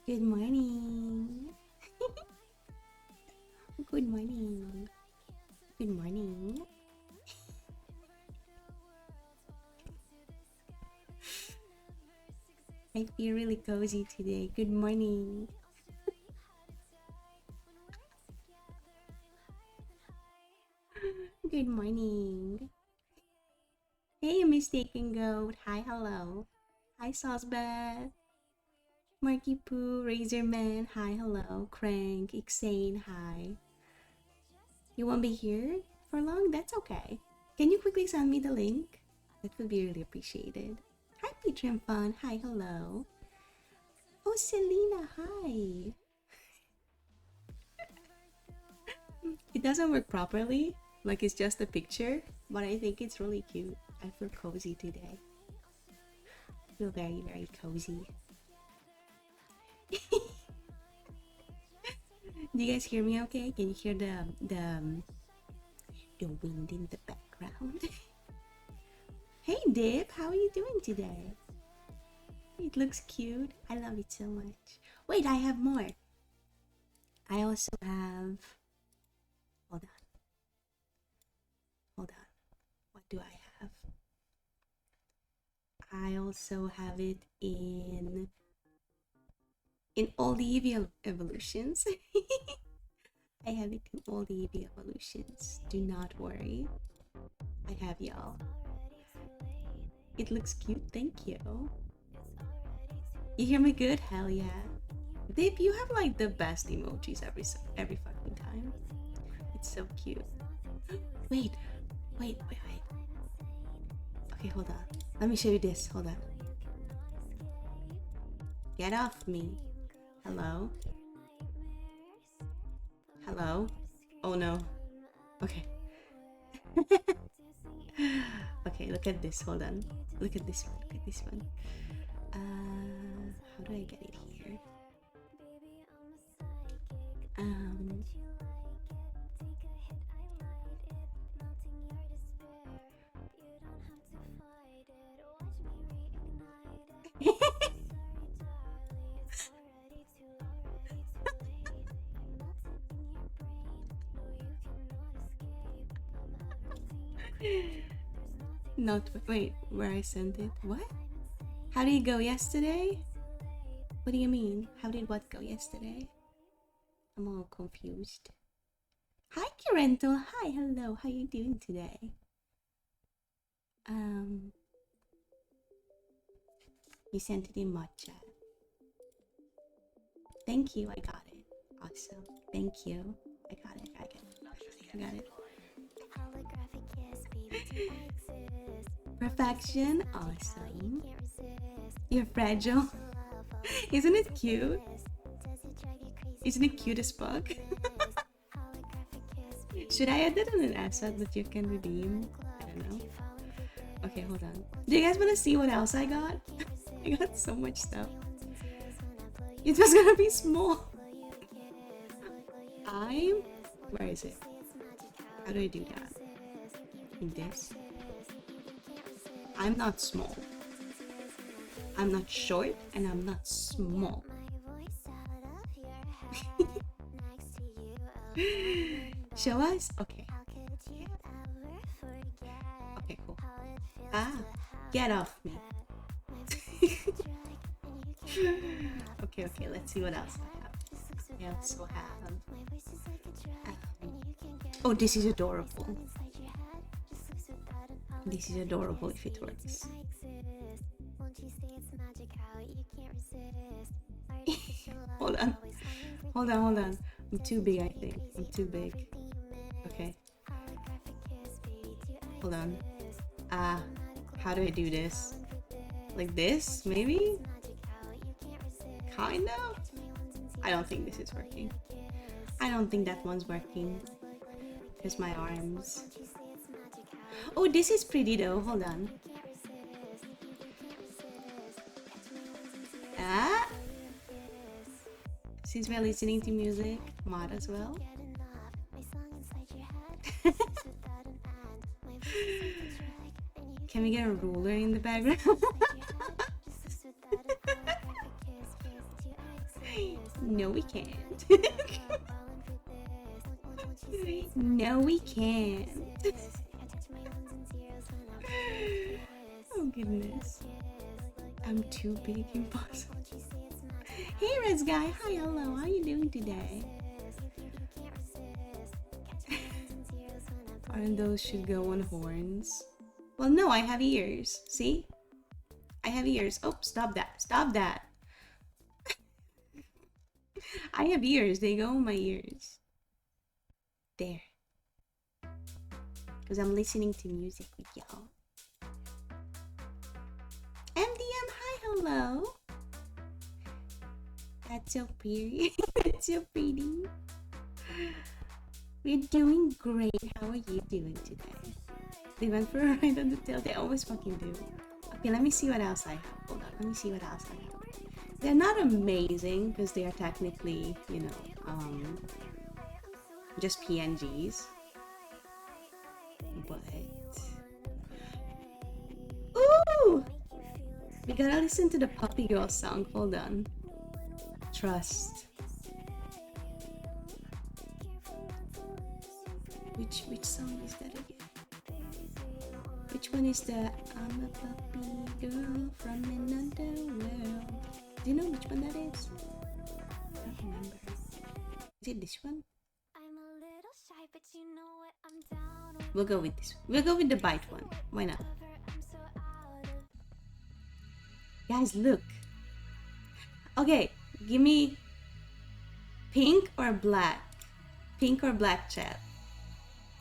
Good morning. Good morning. Good morning. I feel really cozy today. Good morning. Good morning. Hey, mistaken goat. Hi, hello. Hi, Saucebat. Marky Poo, Razorman. Hi, hello. Crank, Ixane. Hi. You won't be here for long? That's okay. Can you quickly send me the link? That would be really appreciated. Hi, Patreon Fun. Hi, hello. Oh, Selena. Hi. It doesn't work properly, like it's just a picture, but I think it's really cute. I feel cozy today. I feel very, very cozy. Do you guys hear me okay? Can you hear the wind in the background? Hey Dip, how are you doing today? It looks cute. I love it so much. Wait, I have more. I also have... Hold on. Hold on. What do I have? I also have it in all the EV evolutions. I have it in all the EV evolutions. Do not worry. I have y'all. It looks cute. Thank you. You hear me good? Hell yeah. Dave, you have like the best emojis every fucking time. It's so cute. Wait. Okay, hold on. Let me show you this. Hold on. Get off me. Hello? Hello? Oh no. Okay. Okay, look at this. Hold on. Look at this one. Look at this one. How do I get it here? Not wait, where I sent it. What? How did it go yesterday? What do you mean? How did what go yesterday? I'm all confused. Hi Kirento. Hi, hello. How you doing today? You sent it in matcha. Thank you, I got it. Awesome. Thank you. I got it. I got it. Perfection. Awesome. You're fragile. Isn't it cute? Isn't it cute as fuck? Should I add that on an asset that you can redeem? I don't know. Okay, hold on. Do you guys want to see what else I got? I got so much stuff. It was gonna be small. Where is it? How do I do that? In this? I'm not small. I'm not short and I'm not small. Show us? Okay. Okay, cool. Get off me. Okay, let's see what else I have. I also have... oh, this is adorable. This is adorable if it works. Hold on. I'm too big, I think. I'm too big. Okay. Hold on. How do I do this? Like this, maybe? Kind of? I don't think this is working. I don't think that one's working. Here's my arms. Oh, this is pretty though. Hold on. Since we're listening to music, mod as well. Can we get a ruler in the background? No, we can't. No, we can't. Oh, goodness. I'm too big, impossible. Hey, Reds guy. Hi, hello. How you doing today? Aren't those should go on horns? Well, no, I have ears. See? I have ears. Oh, stop that. Stop that. I have ears. They go on my ears. There. Because I'm listening to music with y'all. MDM, hi, hello. That's so pretty. That's so pretty. We're doing great. How are you doing today? They went for a ride on the tail. They always fucking do. Okay, let me see what else I have. Hold on. Let me see what else I have. They're not amazing because they are technically, you know, just PNGs. But ooh, we gotta listen to the Puppy Girl song. Hold on. Trust. Which song is that again? Which one is the I'm a puppy girl from another world? Do you know which one that is? I don't remember. Is it this one? We'll go with this. We'll go with the bite one. Why not? Guys, look. Okay, give me pink or black. Pink or black, chat.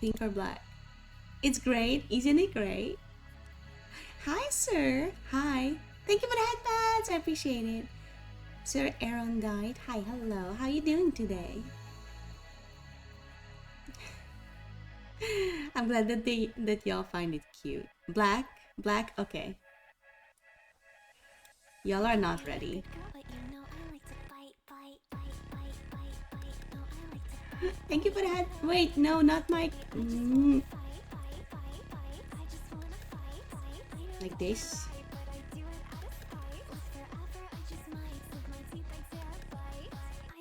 Pink or black. It's great. Isn't it great? Hi, sir. Hi. Thank you for the headbands. I appreciate it. Sir Aaron Guide. Hi, hello. How you doing today? I'm glad that y'all find it cute. Black? Black? Okay. Y'all are not ready. Thank you for the head. Wait, no, not Mike. Like this.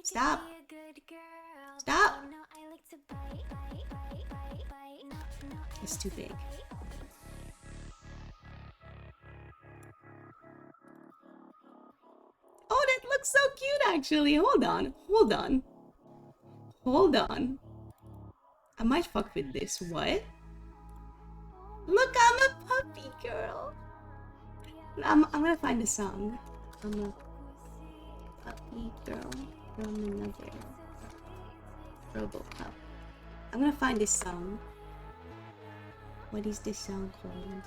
Stop. Stop. It's too big. Oh, that looks so cute actually. Hold on. Hold on. Hold on. I might fuck with this. What? Look, I'm a puppy girl. I'm gonna find a song. I'm a puppy girl from another RoboCop. I'm gonna find this song. What is this song called?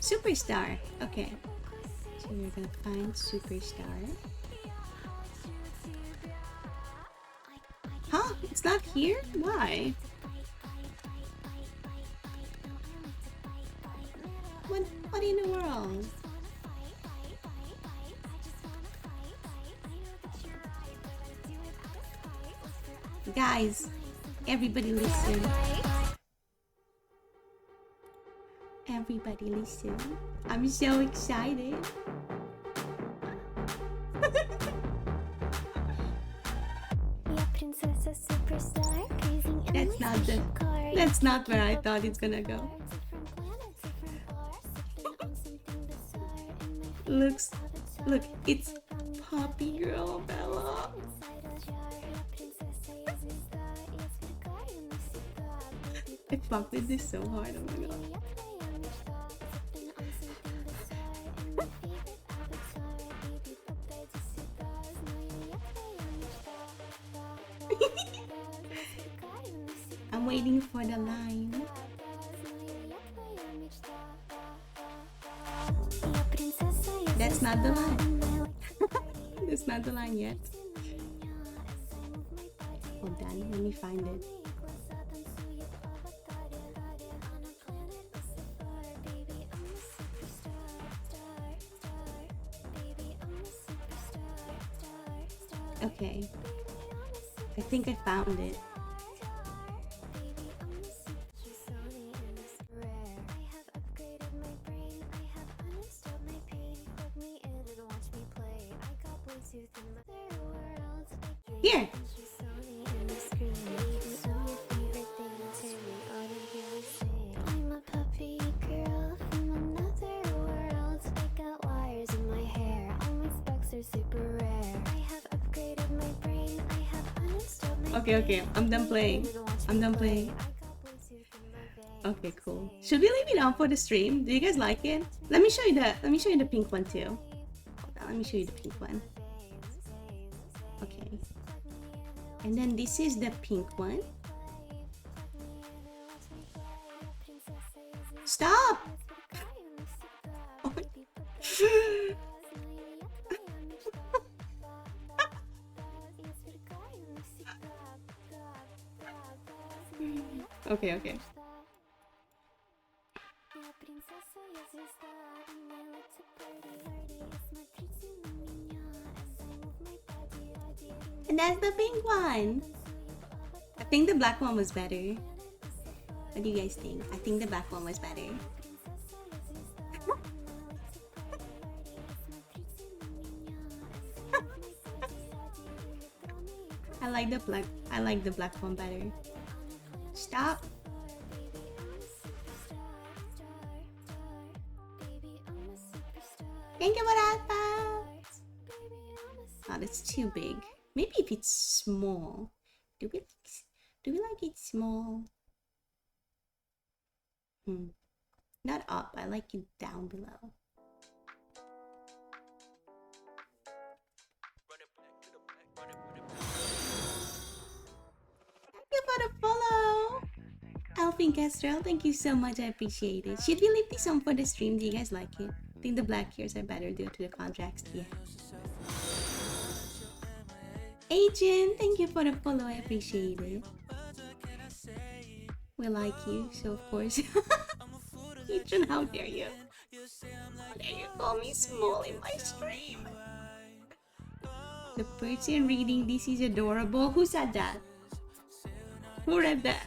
Superstar. Okay. So we're gonna find Superstar. Huh? It's not here? Why? What in the world? Guys, everybody listen. Everybody listen. I'm so excited. That's not where I thought it's gonna go. Look, it's Puppy Girl Bella. I fucked with this so hard, oh my god. I'm waiting for the line. That's not the line. That's not the line yet. Hold on, let me find it. Okay. I think I found it. Here. Okay, I'm done playing. Okay, cool. Should we leave it on for the stream? Do you guys like it? Let me show you the pink one too. Hold on, let me show you the pink one. Okay. And then this is the pink one. Stop! Okay. And that's the pink one. I think the black one was better. What do you guys think? I think the black one was better. I like the black one better. Stop. Thank you for that. Oh, that's too big. Maybe if it's small. Do we like it small? Not up. I like it down below. Thank you for the follow. Alvin Castro, thank you so much. I appreciate it. Should we leave this on for the stream? Do you guys like it? I think the black hairs are better due to the contrast. Yeah. Agent, thank you for the follow. I appreciate it. We like you, so of course. Agent, how dare you? How dare you call me small in my stream? The person reading this is adorable. Who said that? Who read that?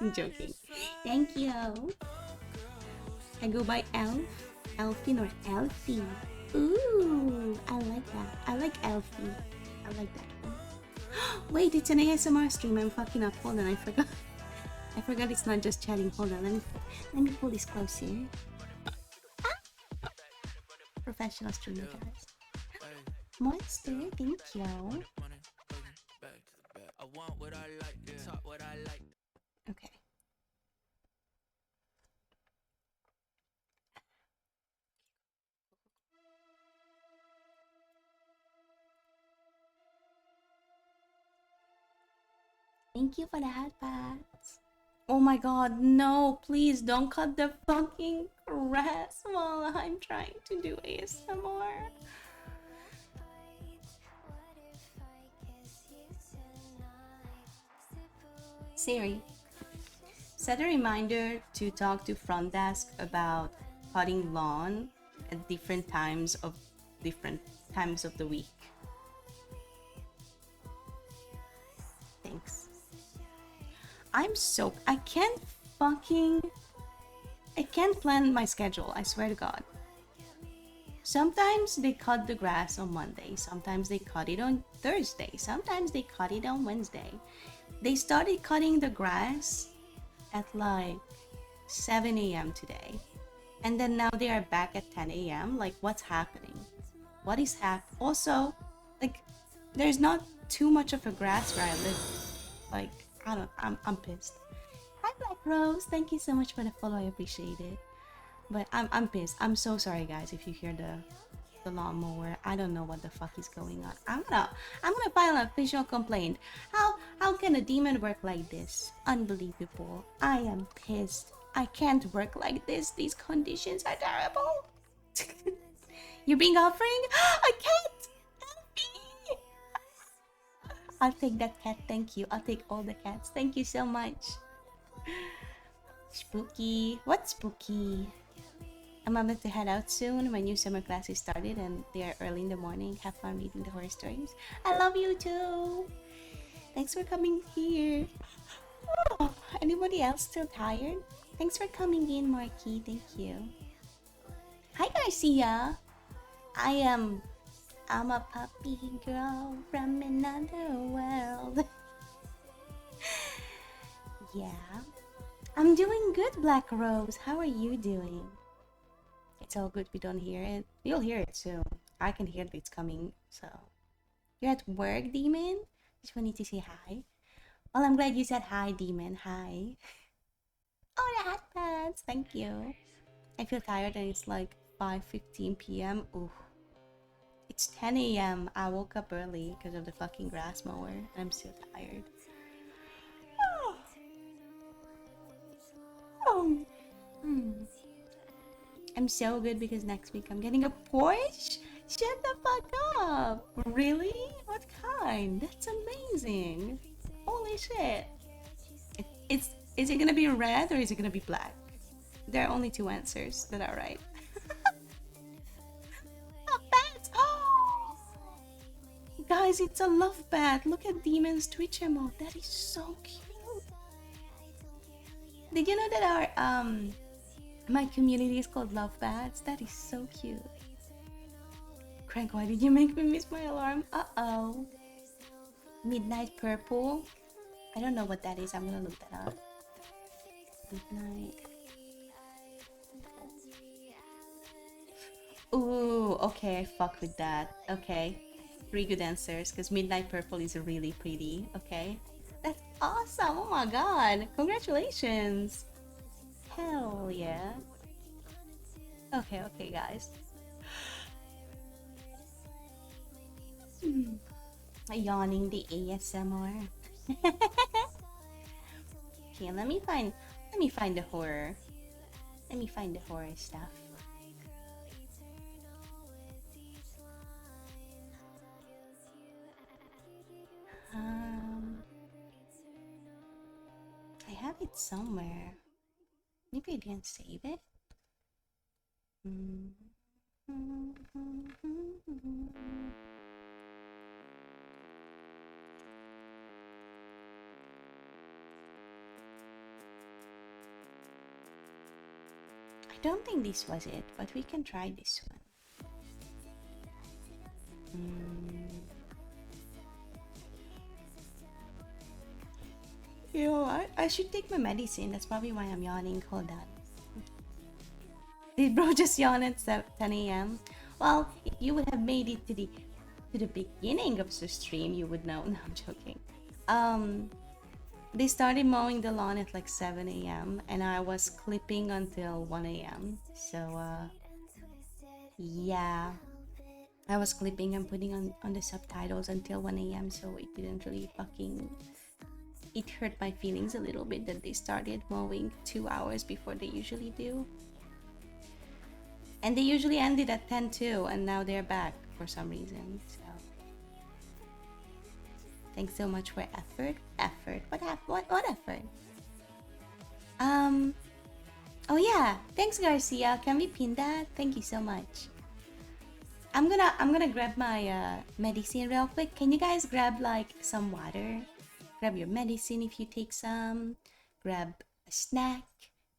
I'm joking. Thank you. I go by Elf, Elfin, or Elfie. Ooh, I like that. I like Elfie. I like that one. Wait, it's an ASMR stream. I'm fucking up. Hold on, I forgot. I forgot it's not just chatting. Hold on, let me pull this closer. Professional streamer, guys. Monster, thank you. Okay. Thank you for the hot pads. Oh my god, no, please don't cut the fucking grass while I'm trying to do ASMR. Siri, set a reminder to talk to front desk about cutting lawn at different times of the week. Thanks. I can't plan my schedule, I swear to God. Sometimes they cut the grass on Monday, sometimes they cut it on Thursday, sometimes they cut it on Wednesday. They started cutting the grass at like 7 a.m. today. And then now they are back at 10 a.m. Like, what's happening? What is happening? Also, like, there's not too much of a grass where I live. Like, I'm pissed. Hi, Black Rose. Thank you so much for the follow. I appreciate it. But I'm pissed. I'm so sorry, guys, if you hear the lawnmower. I don't know what the fuck is going on. I'm gonna file an official complaint. How can a demon work like this? Unbelievable. I am pissed. I can't work like this. These conditions are terrible. You bring offering? A cat! Help me! I'll take that cat, thank you. I'll take all the cats. Thank you so much. Spooky. What's spooky? I'm about to head out soon. My new summer classes started and they are early in the morning. Have fun reading the horror stories. I love you too. Thanks for coming here. Oh, anybody else still tired? Thanks for coming in, Marky. Thank you. Hi, Garcia. I am I'm a puppy girl from another world. Yeah. I'm doing good, Black Rose. How are you doing? It's all good we don't hear it. You'll hear it soon. I can hear that it's coming, so. You're at work, Demon? Just wanted to say hi. Well, I'm glad you said hi, Demon. Hi. Oh, the hot pants. Thank you. I feel tired and it's like 5:15 p.m. Ooh. It's 10 a.m. I woke up early because of the fucking grass mower. And I'm still tired. Oh. Oh. Hmm. I'm so good because next week I'm getting a Porsche. Shut the fuck up. Really? What kind? That's amazing. Holy shit. Is it gonna be red or is it gonna be black? There are only two answers that are right. Love bats! Oh! Guys, it's a love bat. Look at Demon's Twitch emote. That is so cute. Did you know that our my community is called Love Bats? That is so cute. Crank, why did you make me miss my alarm? Uh-oh. Midnight Purple? I don't know what that is. I'm gonna look that up. Midnight. Ooh, okay, I fuck with that. Okay. 3 good answers, because Midnight Purple is really pretty. Okay. That's awesome! Oh my god! Congratulations! Hell yeah. Okay, okay, guys. Yawning the ASMR. Okay, let me find the horror. Let me find the horror stuff. I have it somewhere. Maybe I didn't save it. I don't think this was it, but we can try this one. You know what? I should take my medicine. That's probably why I'm yawning. Hold on. Did bro just yawn at 10 a.m.? Well, if you would have made it to the beginning of the stream, you would know. No, I'm joking. They started mowing the lawn at like 7 a.m. and I was clipping until 1 a.m. So yeah, I was clipping and putting on the subtitles until 1 a.m. So it didn't really fucking. It hurt my feelings a little bit that they started mowing 2 hours before they usually do. And they usually ended at 10 too, and now they're back for some reason. So thanks so much for effort. What effort? Oh yeah, thanks Garcia. Can we pin that? Thank you so much. I'm gonna grab my medicine real quick. Can you guys grab like some water? Grab your medicine if you take some. Grab a snack.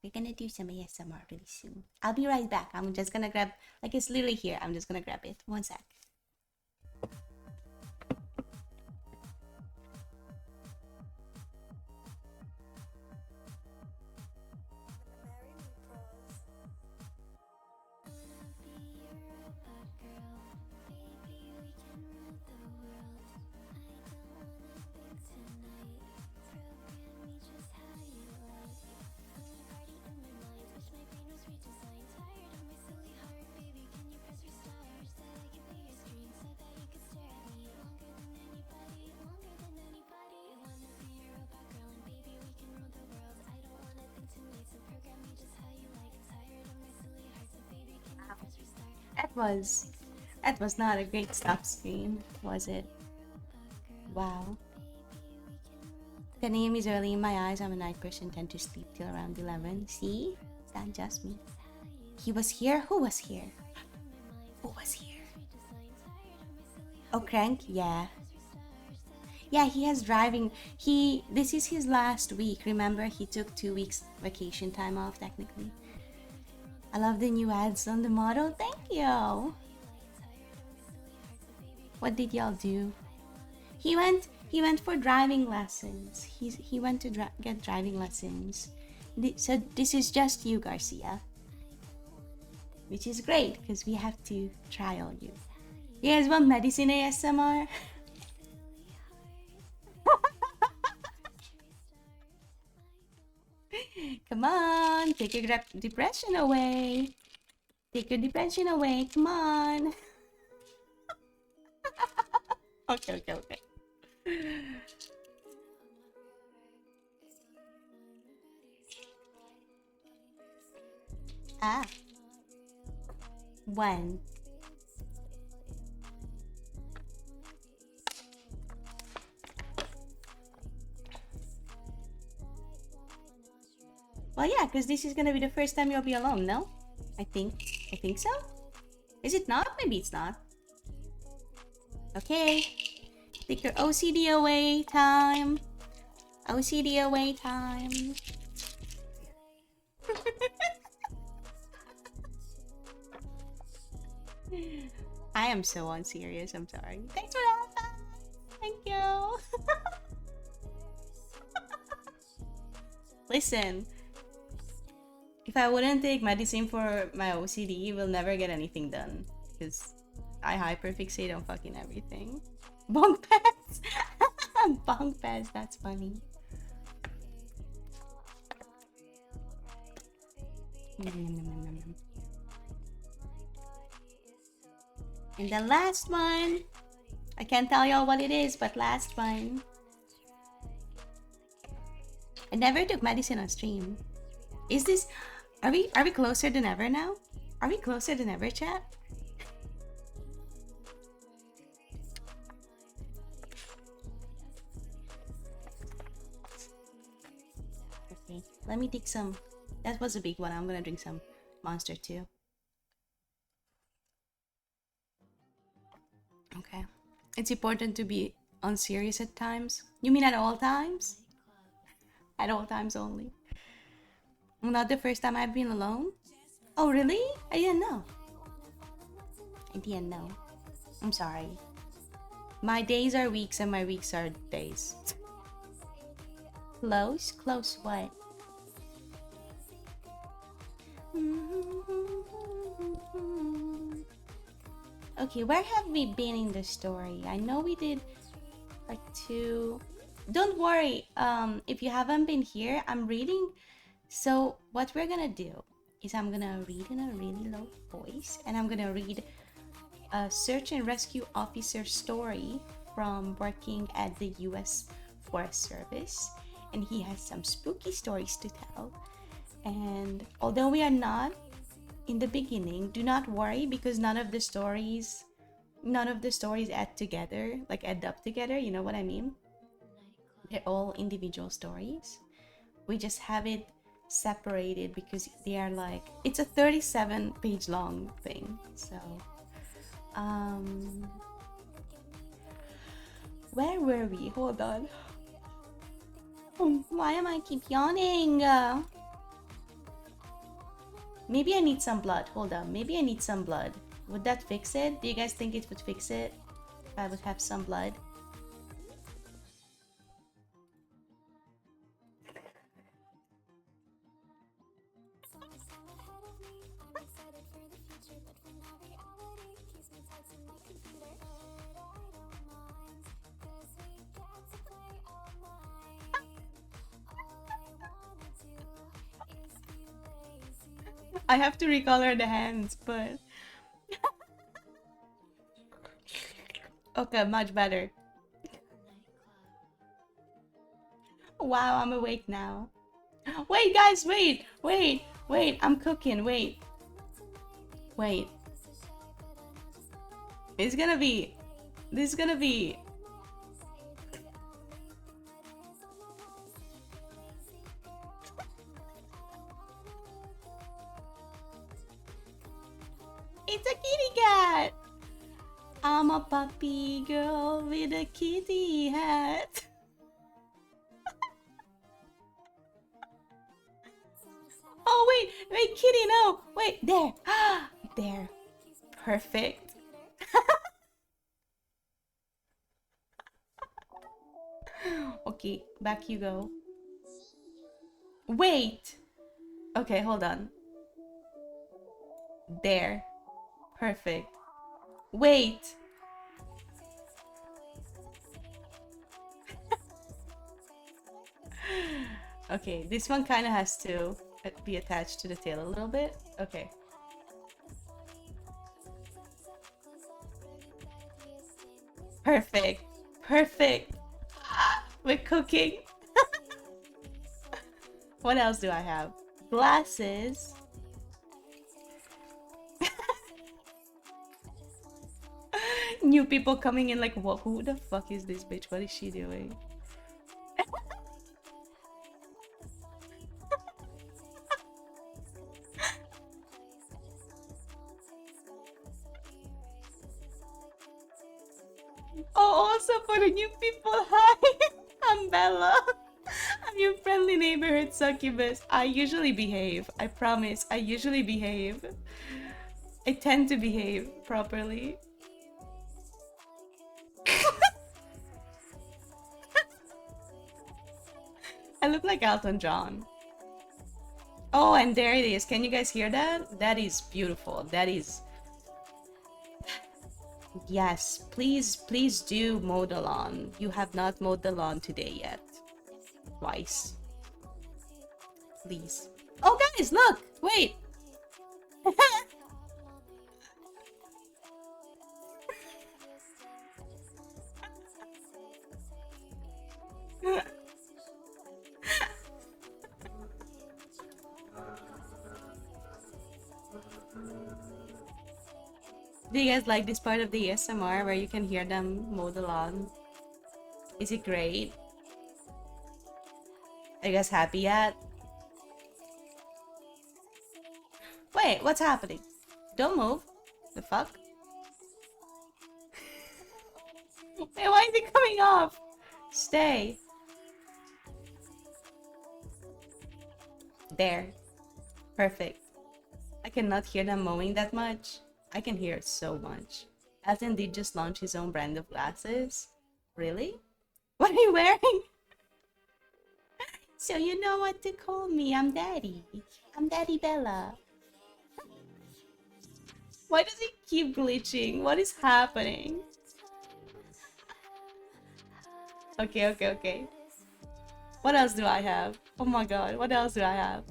We're gonna do some ASMR really soon. I'll be right back. I'm just gonna grab, like it's literally here. I'm just gonna grab it. One sec. That was not a great stop screen, was it? Wow. 10 a.m. is early in my eyes. I'm a night person, tend to sleep till around 11. See? It's not just me. He was here? Who was here? Who was here? Oh, Crank? Yeah. Yeah, he has driving. This is his last week. Remember, he took 2 weeks vacation time off, technically. I love the new ads on the model. Thank you. What did y'all do? He went for driving lessons. He went to get driving lessons. So this is just you, Garcia, which is great because we have to trial you. You guys want medicine ASMR? Come on, take your depression away. Take your depression away. Come on. Okay. Ah. When? Well, yeah, because this is gonna be the first time you'll be alone, no? I think so. Is it not? Maybe it's not. Okay. Take your OCD away time. OCD away time. I am so unserious, I'm sorry. Thanks for that. Thank you. Listen, if I wouldn't take medicine for my OCD, we'll never get anything done. Because I hyperfixate on fucking everything. Bunk pads! Bunk pads, that's funny. And the last one, I can't tell y'all what it is, but last one. I never took medicine on stream. Is this, are we closer than ever now? Are we closer than ever, chat? Okay, let me take some. That was a big one. I'm gonna drink some Monster too. Okay. It's important to be unserious at times. You mean at all times? At all times only. Not the first time I've been alone? Oh, really? I didn't know. I didn't know. I'm sorry. My days are weeks and my weeks are days. Close? Close what? Okay, where have we been in the story? I know we did part 2. Don't worry, if you haven't been here, I'm reading. So what we're gonna do is I'm gonna read in a really low voice, and I'm gonna read a search and rescue officer story from working at the US Forest Service, and he has some spooky stories to tell. And although we are not in the beginning, do not worry, because none of the stories add up together, you know what I mean? They're all individual stories. We just have it separated because they are like, it's a 37-page long thing. So where were we? Hold on. Why am I keep yawning? Maybe I need some blood. Hold on. Maybe I need some blood. Would that fix it? Do you guys think it would fix it if I would have some blood? I have to recolor the hands, but okay, much better. Wow, I'm awake now. Wait, guys, wait, I'm cooking, wait. This is gonna be it's a kitty cat. I'm a puppy girl with a kitty hat. Oh wait, kitty, no, wait, there, there, perfect. Okay, back you go. Wait! Okay, hold on. There. Perfect. Wait! Okay, this one kind of has to be attached to the tail a little bit. Okay. Perfect. Perfect. We're cooking. What else do I have? Glasses. New people coming in like, what? Who the fuck is this bitch? What is she doing? Oh, also for the new people, hi! I'm Bella. I'm your friendly neighborhood succubus. I usually behave. I promise, I usually behave. I tend to behave properly. I look like Elton John. Oh, and there it is. Can you guys hear that? That is beautiful. That is... Yes, please, please do mow the lawn. You have not mowed the lawn today yet. Twice. Please. Oh, guys, look! Wait! Do you guys like this part of the ASMR where you can hear them mow the lawn? Is it great? Are you guys happy yet? Wait, what's happening? Don't move. The fuck? Wait, why is it coming off? Stay. There. Perfect. I cannot hear them mowing that much. I can hear it so much. Elton did just launch his own brand of glasses. Really? What are you wearing? So you know what to call me. I'm Daddy. I'm Daddy Bella. Why does it keep glitching? What is happening? Okay, okay, okay. What else do I have? Oh my god, what else do I have?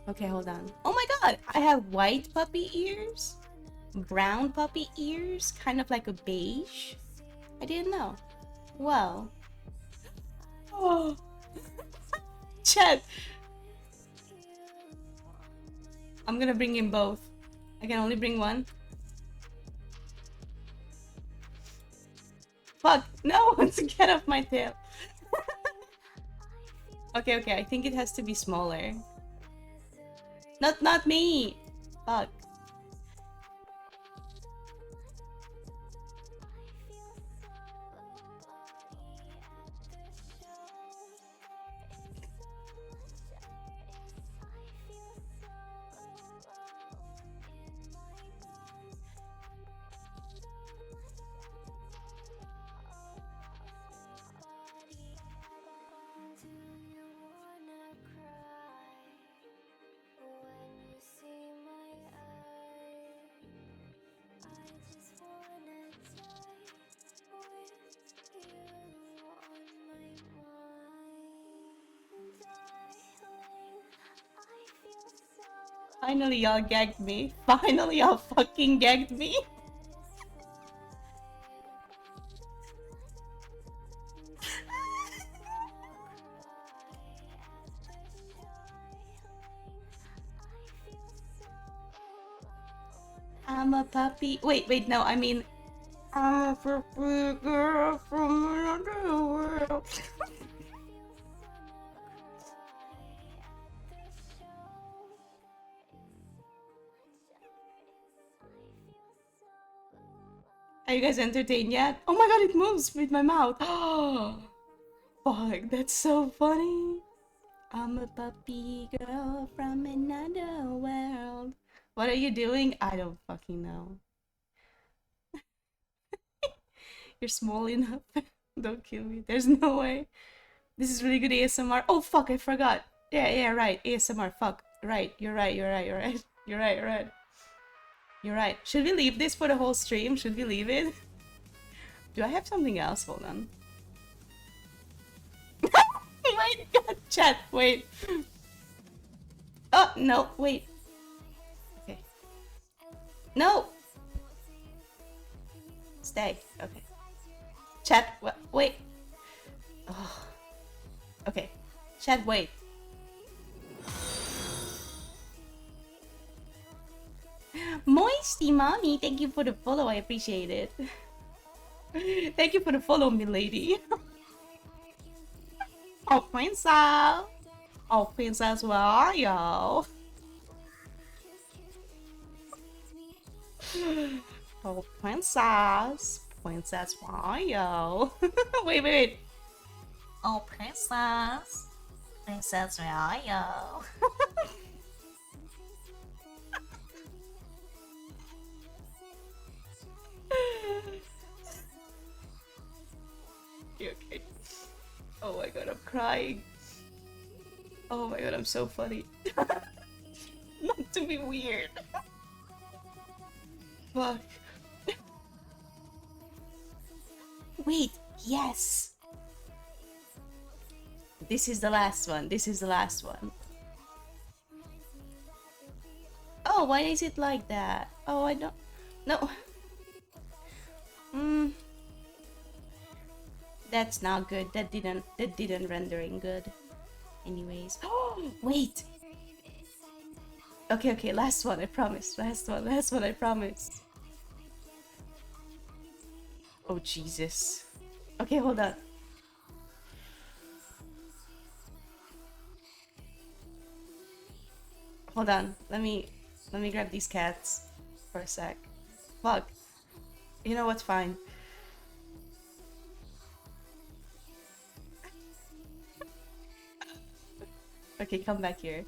Okay, hold on. Oh my god, I have white puppy ears, brown puppy ears, kind of like a beige. I didn't know. Well. Oh. Chat. I'm gonna bring in both. I can only bring one. Fuck, no, to get off my tail. Okay, okay, I think it has to be smaller. Not me! Fuck. Finally, y'all gagged me. Finally, y'all fucking gagged me. I'm a puppy. Wait, wait, no, I mean, I'm a puppy girl from another world. Are you guys entertained yet? Oh my god, it moves with my mouth. Oh, fuck, that's so funny. I'm a puppy girl from another world. What are you doing? I don't fucking know. You're small enough. Don't kill me. There's no way. This is really good ASMR. Oh fuck, I forgot. Yeah, right. ASMR. Fuck. Right. You're right. You're right. You're right. You're right. You're right. You're right. Should we leave this for the whole stream? Should we leave it? Do I have something else? Hold on. Wait, God, chat. Wait. Oh no. Wait. Okay. No. Stay. Okay. Chat. Wait. Oh. Okay. Chat. Wait. Moisty mommy, thank you for the follow. I appreciate it. Thank you for the follow, milady. Oh, princess. Oh, princess, where are you? Oh, princess. Princess, where are you? Wait. Oh, princess. Princess, where are you? You okay? Oh my god, I'm crying. Oh my god, I'm so funny. Not to be weird. Fuck. Wait, yes. This is the last one. This is the last one. Oh, why is it like that? Oh, I don't... No. That's not good. That didn't rendering good. Anyways. Oh, wait. Okay, last one, I promise. Last one, I promise. Oh, Jesus. Okay, hold on. Hold on. Let me grab these cats for a sec. Fuck. You know what's fine. Okay, come back here.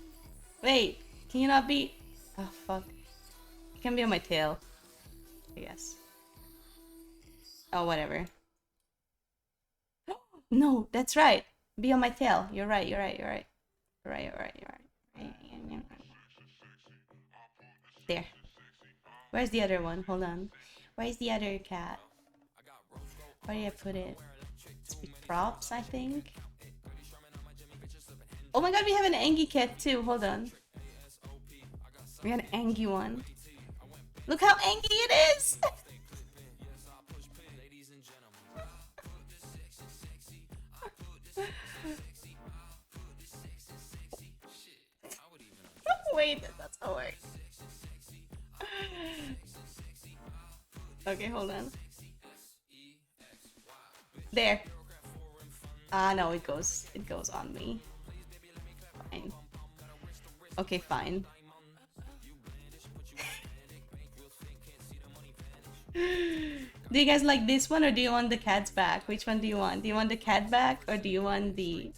Wait, can you not be... Oh, fuck. You can be on my tail, I guess. Oh, whatever. No, that's right. Be on my tail. You're right. There. Where's the other one? Hold on. Where's the other cat? Where did I put it? It's with props, I think. Oh my god, we have an Angie cat too. Hold on. We got an Angie one. Look how Angie it is! Wait, that's how it works. Okay, hold on. There. Ah, no, it goes on me. Fine. Okay, fine. Do you guys like this one or do you want the cat's back? Which one do you want? Do you want the cat back or do you want the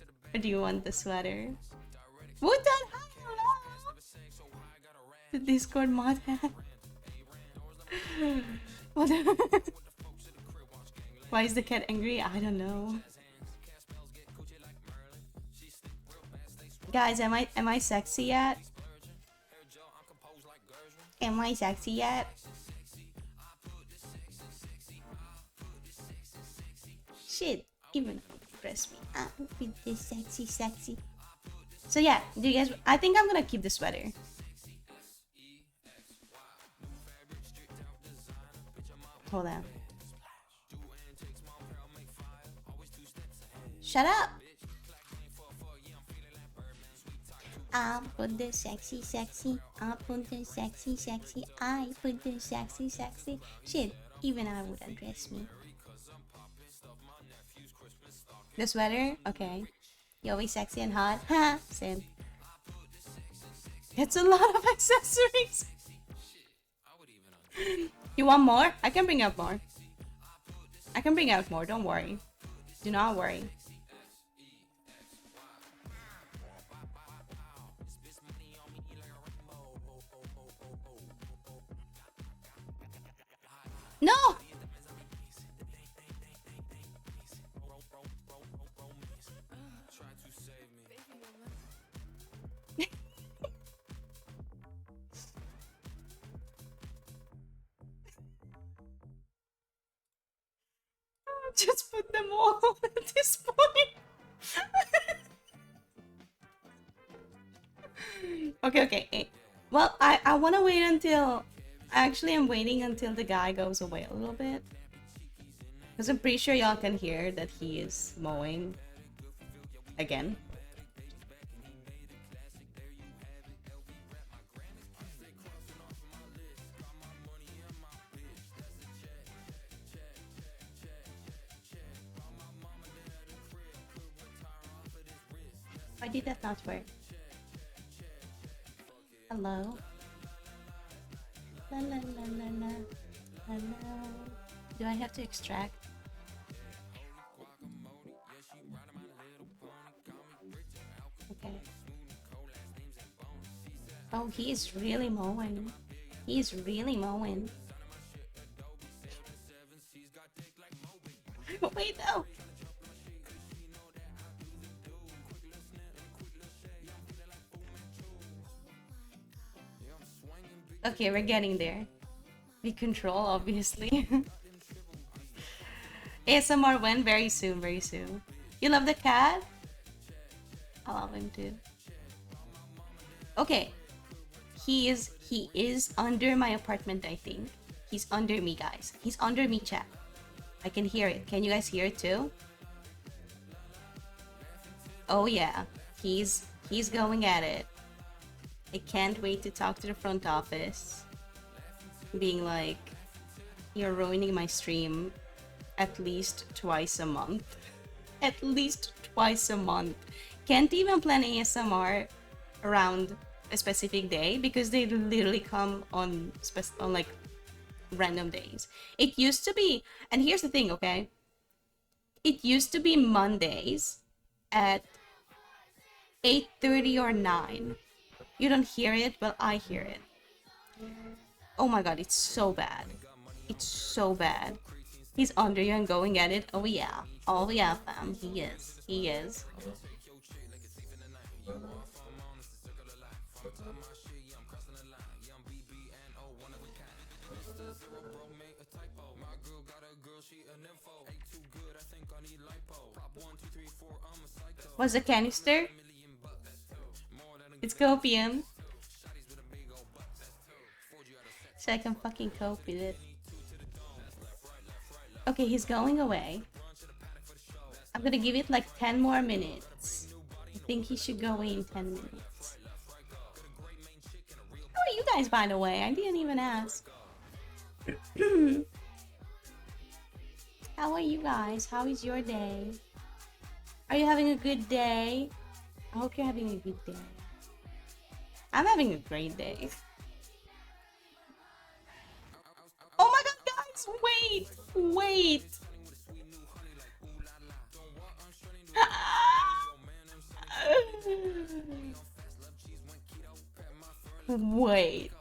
sweater? What the hell? The Discord mod hat. What? Why is the cat angry? I don't know. Guys, am I sexy yet? Am I sexy yet? Shit, even press me up with this sexy. So yeah, do you guys? I think I'm gonna keep the sweater. Hold on. Shut up. I put the sexy. I put the sexy. I put the sexy. Shit, even I would undress me. The sweater? Okay. You always sexy and hot? Ha! Same. It's a lot of accessories. You want more? I can bring out more. Don't worry. Do not worry. No! Well, I want to wait until... Actually, I'm waiting until the guy goes away a little bit. Because I'm pretty sure y'all can hear that he is mowing again. Why did that not work? Hello? La la la la la. Hello? Do I have to extract? Okay. Oh, he is really mowing. He is really mowing. Wait, no! Okay, we're getting there. We control, obviously. ASMR when? Very soon, very soon. You love the cat? I love him too. Okay. He is under my apartment, I think. He's under me, guys. He's under me, chat. I can hear it. Can you guys hear it too? Oh yeah. He's going at it. I can't wait to talk to the front office. Being like, you're ruining my stream at least twice a month. At least twice a month. Can't even plan ASMR around a specific day because they literally come on like random days. It used to be, and here's the thing, okay? It used to be Mondays at 8:30 or 9. You don't hear it, but I hear it. Oh my god, it's so bad. It's so bad. He's under you and going at it. Oh yeah. Oh yeah, fam. He is. He is. What's a canister? It's copium. So I can fucking cope with it. Okay, he's going away. I'm gonna give it like 10 more minutes. I think he should go away in 10 minutes. How are you guys, by the way? I didn't even ask. How are you guys? How is your day? Are you having a good day? I hope you're having a good day. I'm having a great day. Oh my god, guys! Wait! Wait! Wait.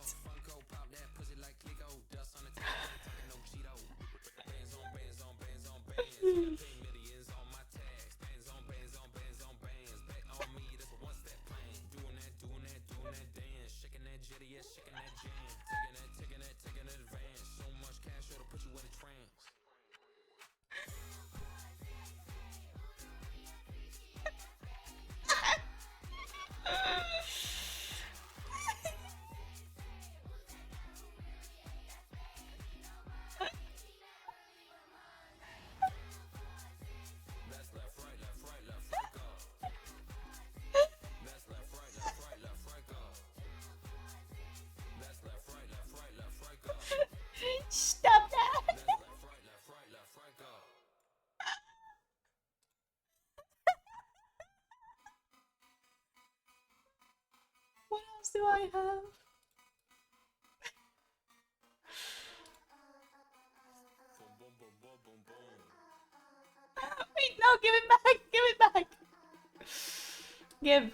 Stop that! What else do I have? Wait, no, give it back! Give it back! Give.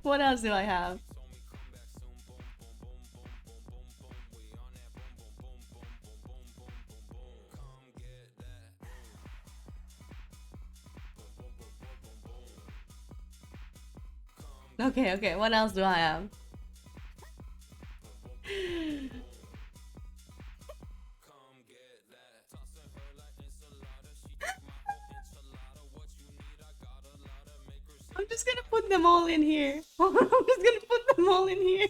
What else do I have? Okay, okay, what else do I have? I'm just gonna put them all in here. I'm just gonna put them all in here.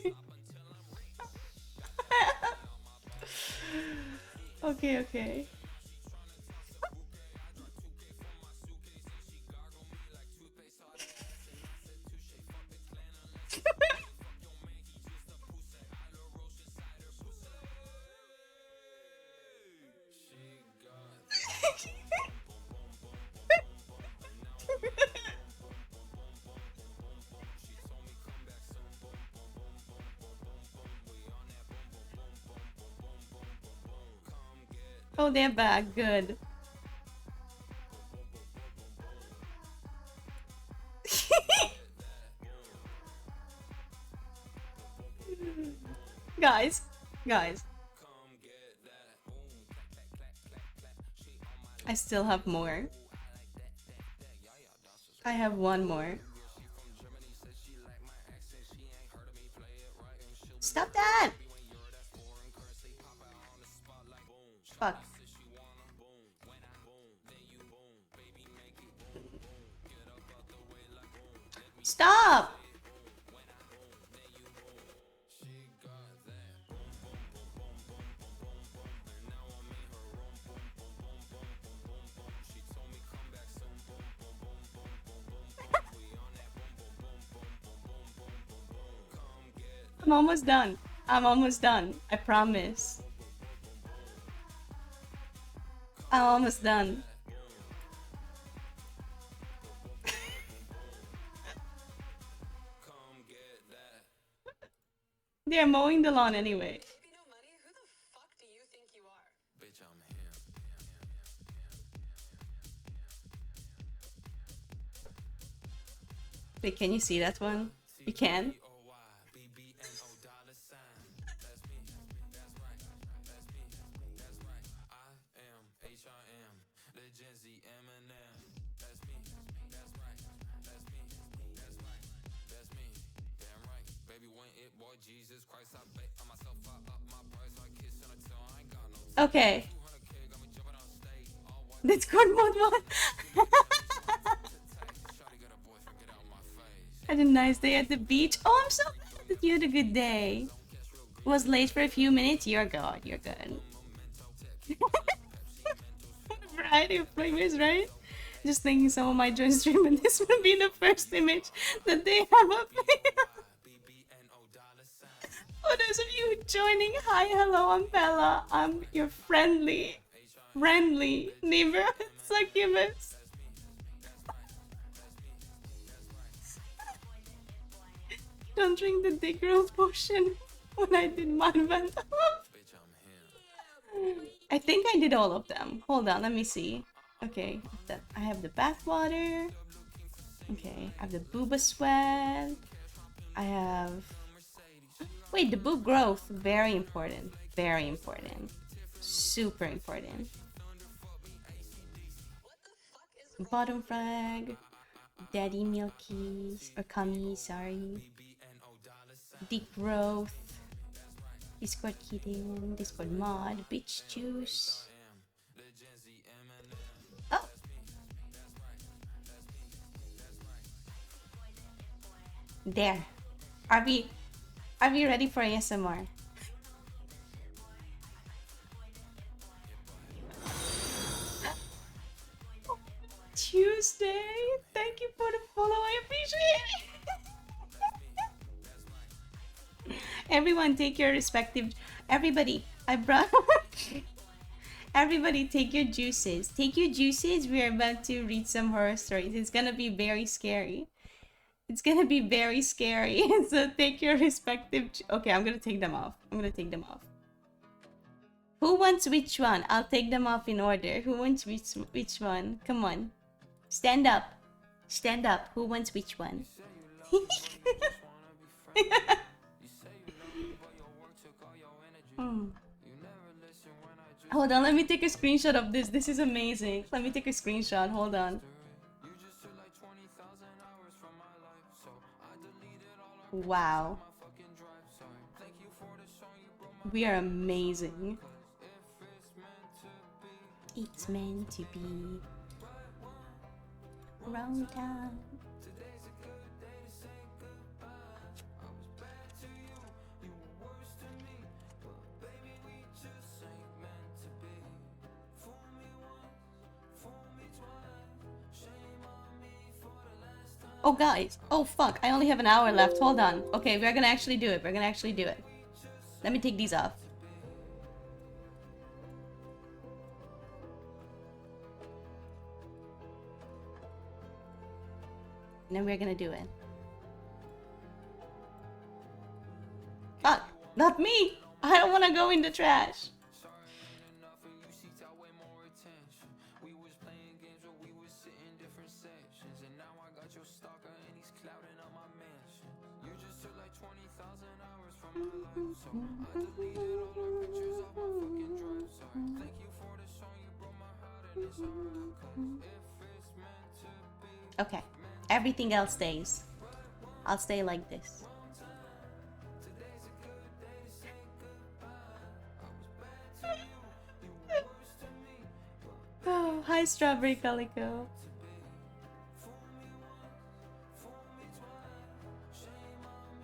Okay, okay. Oh, they're back. Good. Guys, guys. I still have more. I have one more. Stop that! Fuck. Stop! I'm almost done. I'm almost done. I promise. I'm almost done. They're mowing the lawn anyway. Wait, can you see that one? You can? Okay. Discord mode one. Had a nice day at the beach. Oh, I'm so glad that you had a good day. Was late for a few minutes. You're good. You're good. Variety of flavors, right? Just thinking someone might join stream and this will be the first image that they have up there. For those of you joining, hi, hello, I'm Bella. I'm your friendly neighborhood succubus. Don't drink the dick growth potion when I did my vent. I think I did all of them. Hold on, let me see. Okay, I have the bath water. Okay, I have the booba sweat. I have... Wait, the boob growth. Very important. Very important. Super important. Bottom frag. Daddy milkies. Or cummies, sorry. Deep growth. Discord kitten. Discord mod. Bitch juice. Oh! There. Are we ready for ASMR? Tuesday. Thank you for the follow. I appreciate it. Everyone, take your respective. Everybody, I brought. Everybody, take your juices. Take your juices. We are about to read some horror stories. It's gonna be very scary. It's gonna be very scary. So take your respective. Okay, I'm gonna take them off. I'm gonna take them off. Who wants which one? I'll take them off in order. Who wants which one? Come on. Stand up. Stand up. Who wants which one? Hold on, let me take a screenshot of this. This is amazing. Let me take a screenshot. Hold on. Wow. We are amazing. It's meant to be. Round down. Oh, guys. Oh, fuck. I only have an hour left. Hold on. Okay, we're gonna actually do it. We're gonna actually do it. Let me take these off. And then we're gonna do it. Fuck. Not me. I don't want to go in the trash. Okay. Everything else stays. I'll stay like this. Oh, hi, Strawberry Calico.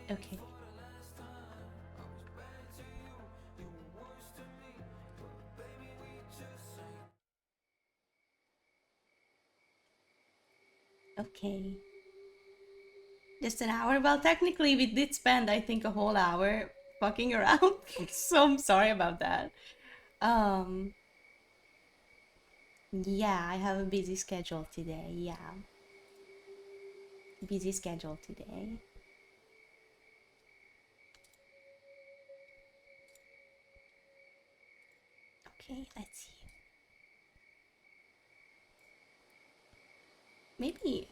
Okay. Okay. Just an hour? Well, technically, we did spend, I think, a whole hour fucking around. So I'm sorry about that. Um, yeah, I have a busy schedule today. Yeah. Busy schedule today. Okay, let's see. Maybe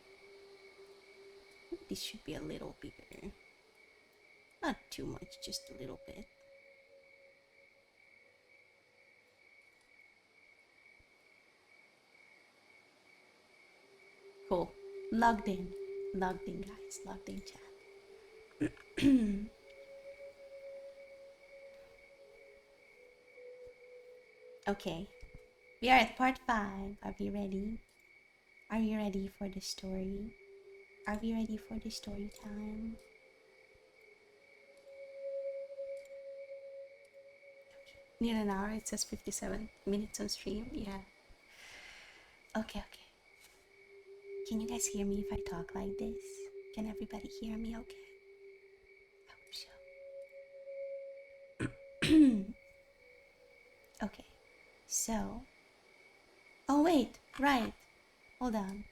this should be a little bigger. Not too much, just a little bit. Cool. Logged in. Logged in, guys. Logged in chat. Okay. We are at part 5. Are we ready? Are you ready for the story? Are we ready for the story time? Near an hour. It says 57 minutes on stream. Yeah. Okay, okay. Can you guys hear me if I talk like this? Can everybody hear me okay? I hope so. Okay. So. Oh, wait. Right. Hold on.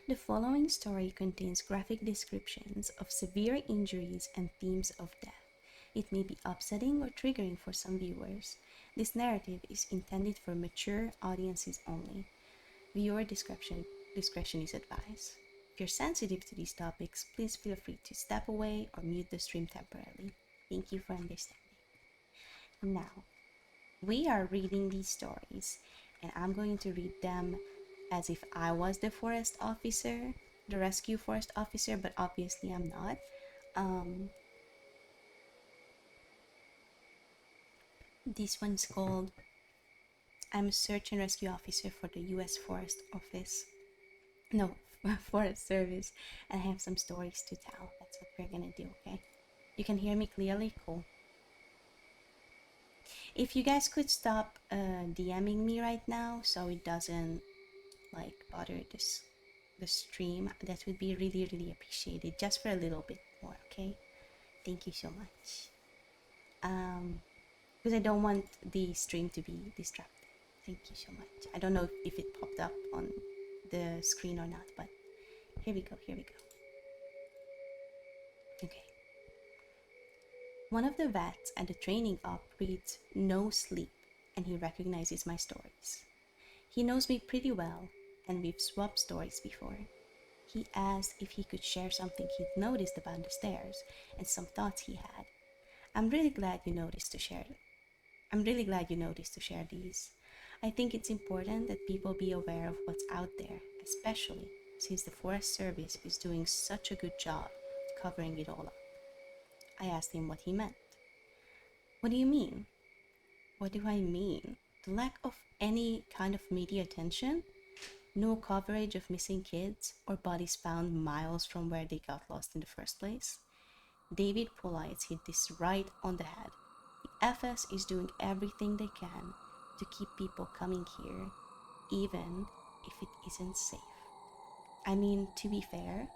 The following story contains graphic descriptions of severe injuries and themes of death. It may be upsetting or triggering for some viewers. This narrative is intended for mature audiences only. Viewer discretion is advised. If you're sensitive to these topics, please feel free to step away or mute the stream temporarily. Thank you for understanding. Now, we are reading these stories, and I'm going to read them as if I was the forest officer, the rescue forest officer, but obviously I'm not. This one's called I'm a search and rescue officer for the US Forest Office. No, Forest Service, and I have some stories to tell. That's what we're gonna do, okay? You can hear me clearly? Cool. If you guys could stop DMing me right now so it doesn't like bother the stream, that would be really, really appreciated. Just for a little bit more, okay? Thank you so much. Because I don't want the stream to be distracted. Thank you so much. I don't know if it popped up on the screen or not, but here we go, here we go. Okay. One of the vets at the training op reads No Sleep, and he recognizes my stories. He knows me pretty well, and we've swapped stories before. He asked if he could share something he'd noticed about the stairs and some thoughts he had. I'm really glad you noticed to share these. I think it's important that people be aware of what's out there, especially since the Forest Service is doing such a good job covering it all up. I asked him what he meant. What do you mean? What do I mean? The lack of any kind of media attention? No coverage of missing kids or bodies found miles from where they got lost in the first place? David Polites hit this right on the head. The FS is doing everything they can to keep people coming here, even if it isn't safe. I mean, to be fair,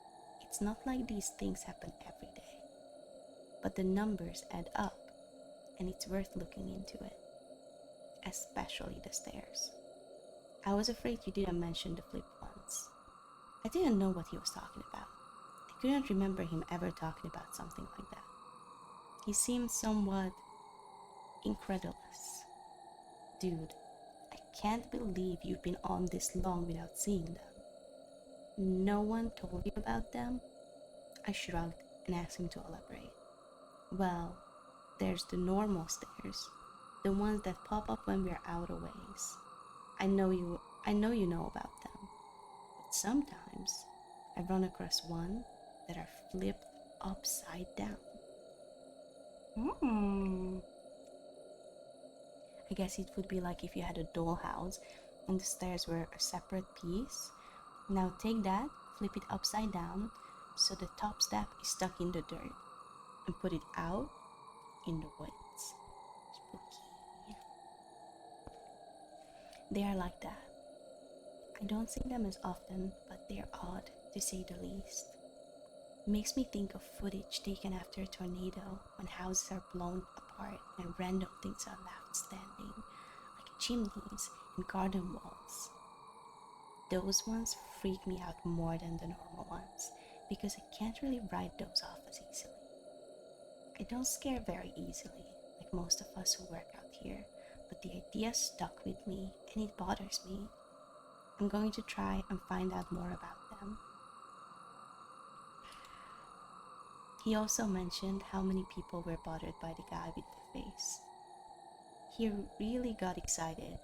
it's not like these things happen every day, but the numbers add up, and it's worth looking into it, especially the stairs. I was afraid you didn't mention the flip ones. I didn't know what he was talking about. I couldn't remember him ever talking about something like that. He seemed somewhat incredulous. Dude, I can't believe you've been on this long without seeing them. No one told you about them? I shrugged and asked him to elaborate. Well, there's the normal stairs, the ones that pop up when we're out of ways. I know you know about them. But sometimes I run across one that are flipped upside down. Hmm. I guess it would be like if you had a dollhouse and the stairs were a separate piece. Now take that, flip it upside down so the top step is stuck in the dirt, and put it out in the woods. Spooky. They are like that. I don't see them as often, but they're odd to say the least. It makes me think of footage taken after a tornado when houses are blown apart and random things are left standing, like chimneys and garden walls. Those ones freak me out more than the normal ones because I can't really write those off as easily. I don't scare very easily, like most of us who work out here, but the idea stuck with me and it bothers me. I'm going to try and find out more about them. He also mentioned how many people were bothered by the guy with the face. He really got excited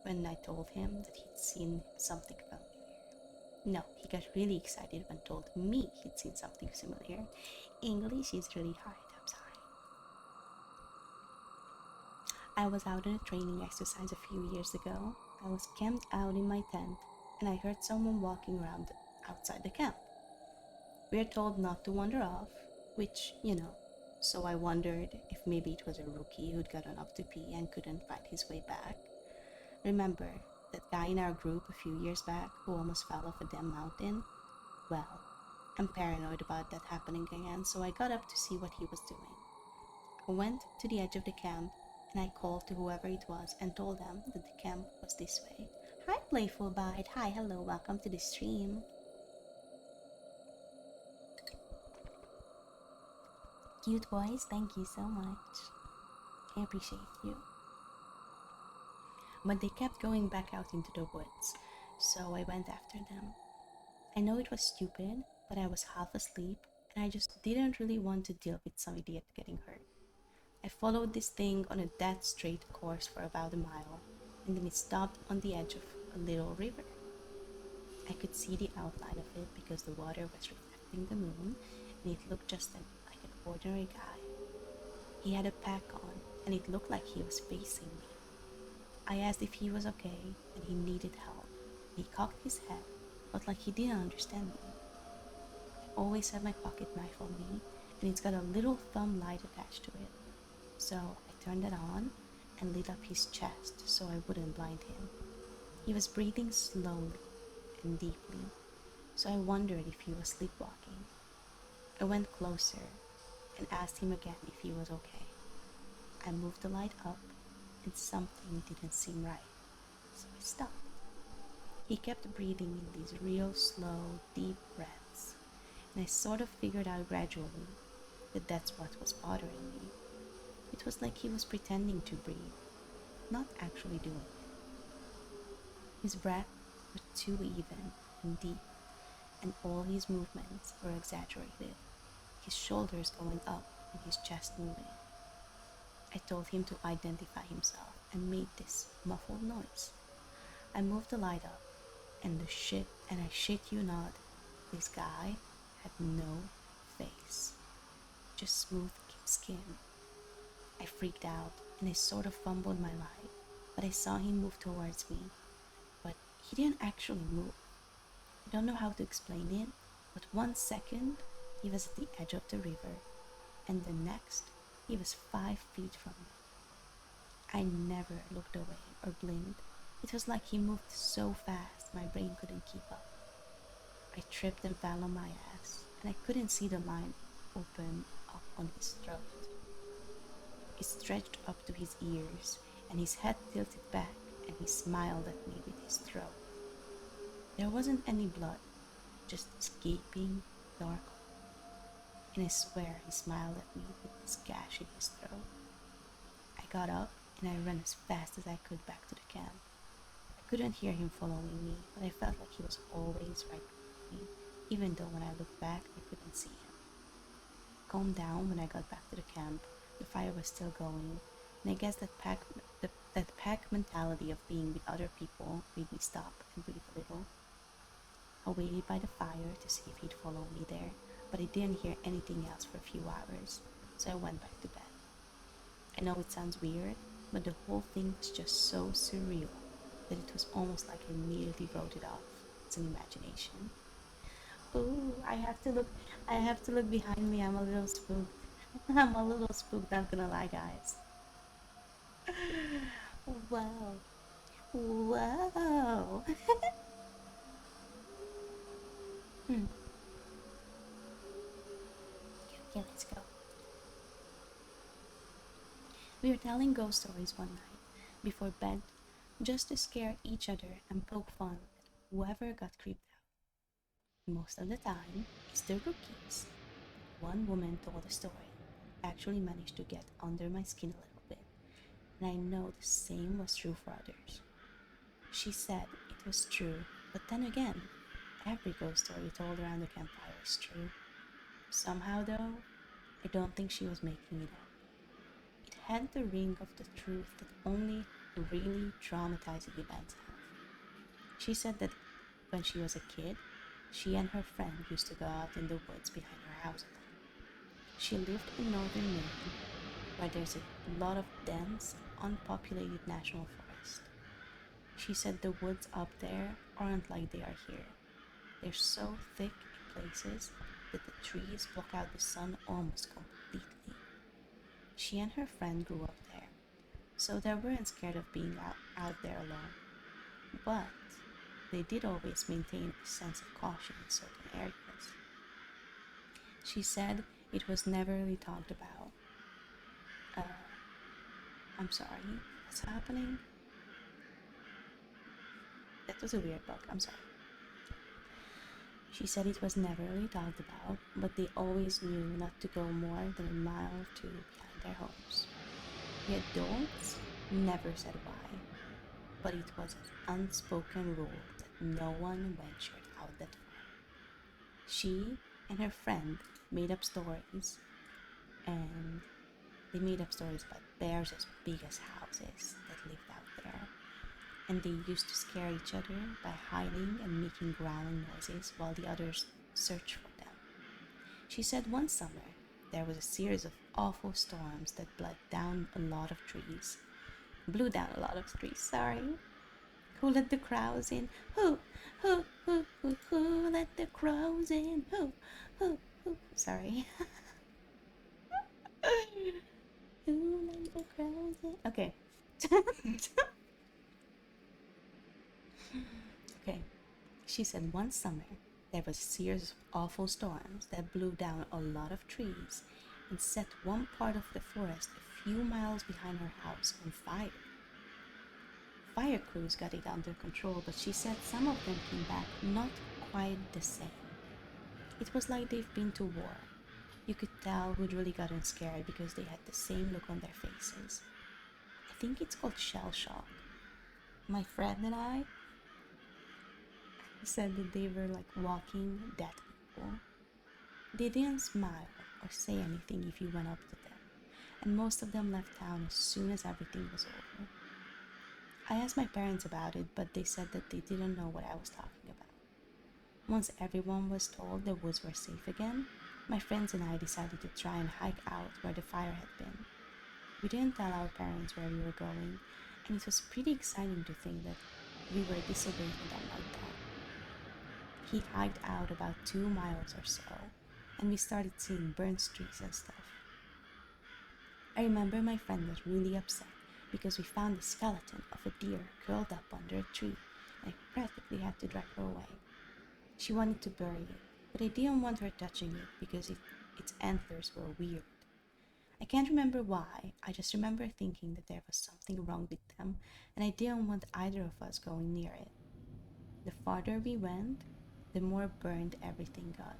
when I told him that he'd seen something familiar. No, he got really excited when told me he'd seen something familiar. English is really hard, I'm sorry. I was out on a training exercise a few years ago. I was camped out in my tent and I heard someone walking around outside the camp. We are told not to wander off, which, so I wondered if maybe it was a rookie who'd gotten up to pee and couldn't find his way back. Remember that guy in our group a few years back who almost fell off a damn mountain? Well, I'm paranoid about that happening again, so I got up to see what he was doing. I went to the edge of the camp and I called to whoever it was and told them that the camp was this way. Hi, Playful Bite. Hi, hello, welcome to the stream. Cute boys, thank you so much. I appreciate you. But they kept going back out into the woods, so I went after them. I know it was stupid, but I was half asleep and I just didn't really want to deal with some idiot getting hurt. I followed this thing on a dead straight course for about a mile, and then it stopped on the edge of a little river. I could see the outline of it because the water was reflecting the moon, and it looked just like an ordinary guy. He had a pack on, and it looked like he was facing me. I asked if he was okay, and he needed help. He cocked his head, but like he didn't understand me. I always have my pocket knife on me, and it's got a little thumb light attached to it. So I turned it on and lit up his chest so I wouldn't blind him. He was breathing slowly and deeply, so I wondered if he was sleepwalking. I went closer and asked him again if he was okay. I moved the light up and something didn't seem right, so I stopped. He kept breathing in these real slow, deep breaths, and I sort of figured out gradually that that's what was bothering me. It was like he was pretending to breathe, not actually doing it. His breaths were too even and deep, and all his movements were exaggerated, his shoulders going up and his chest moving. I told him to identify himself and made this muffled noise. I moved the light up, and I shit you not, this guy had no face, just smooth skin. I freaked out and I sort of fumbled my light, but I saw him move towards me. But he didn't actually move. I don't know how to explain it, but 1 second he was at the edge of the river, and the next he was 5 feet from me. I never looked away or blinked. It was like he moved so fast my brain couldn't keep up. I I tripped and fell on my ass, and I couldn't see the line open up on his throat. It stretched up to his ears, and his head tilted back, and he smiled at me with his throat. There wasn't any blood, just this gaping, dark hole, and I swear he smiled at me with this gash in his throat. I got up, and I ran as fast as I could back to the camp. I couldn't hear him following me, but I felt like he was always right behind me, even though when I looked back, I couldn't see him. Calmed down when I got back to the camp. The fire was still going, and I guess that pack mentality of being with other people made me stop and breathe a little. I waited by the fire to see if he'd follow me there, but I didn't hear anything else for a few hours, so I went back to bed. I know it sounds weird, but the whole thing was just so surreal that it was almost like I immediately wrote it off. It's an imagination. Ooh, I have to look behind me. I'm a little spooked. I'm a little spooked, not gonna lie, guys. Wow. Whoa. Hmm. Okay, let's go. We were telling ghost stories one night before bed just to scare each other and poke fun at whoever got creeped out. Most of the time, it's the rookies. One woman told a story that actually managed to get under my skin a little bit, and I know the same was true for others. She said it was true, but then again, every ghost story told around the campfire is true. Somehow, though, I don't think she was making it up. It had the ring of the truth that only really traumatizing events have. She said that when she was a kid, she and her friend used to go out in the woods behind her house a lot. She lived in northern Maine, where there's a lot of dense, unpopulated national forest. She said the woods up there aren't like they are here. They're so thick in places that the trees block out the sun almost completely. She and her friend grew up there, so they weren't scared of being out there alone. But they did always maintain a sense of caution in certain areas. She said it was never really talked about. Uh, I'm sorry, what's happening? That was a weird bug, I'm sorry. She said it was never really talked about, but they always knew not to go more than a mile or two behind their homes. The adults never said why, but it was an unspoken rule that no one ventured out that far. She and her friend made up stories, and they made up stories about bears as big as houses that lived out there, and they used to scare each other by hiding and making growling noises while the others searched for them. She said one summer there was a series of awful storms that blew down a lot of trees, sorry. Who let the crows in? Who let the crows in? Who? Sorry. Who let the crows in? Okay. Okay. She said one summer there was a series of awful storms that blew down a lot of trees and set one part of the forest a few miles behind her house on fire. Fire crews got it under control, but she said some of them came back not quite the same. It was like they've been to war. You could tell who'd really gotten scared because they had the same look on their faces. I think it's called shell shock. My friend and I said that they were like walking dead people. They didn't smile or say anything if you went up to them, and most of them left town as soon as everything was over. I asked my parents about it, but they said that they didn't know what I was talking about. Once everyone was told the woods were safe again, my friends and I decided to try and hike out where the fire had been. We didn't tell our parents where we were going, and it was pretty exciting to think that we were disobeying them like that. He hiked out about 2 miles or so, and we started seeing burnt trees and stuff. I remember my friend was really upset because we found the skeleton of a deer curled up under a tree, and I practically had to drag her away. She wanted to bury it, but I didn't want her touching it because its antlers were weird. I can't remember why, I just remember thinking that there was something wrong with them, and I didn't want either of us going near it. The farther we went, the more burned everything got.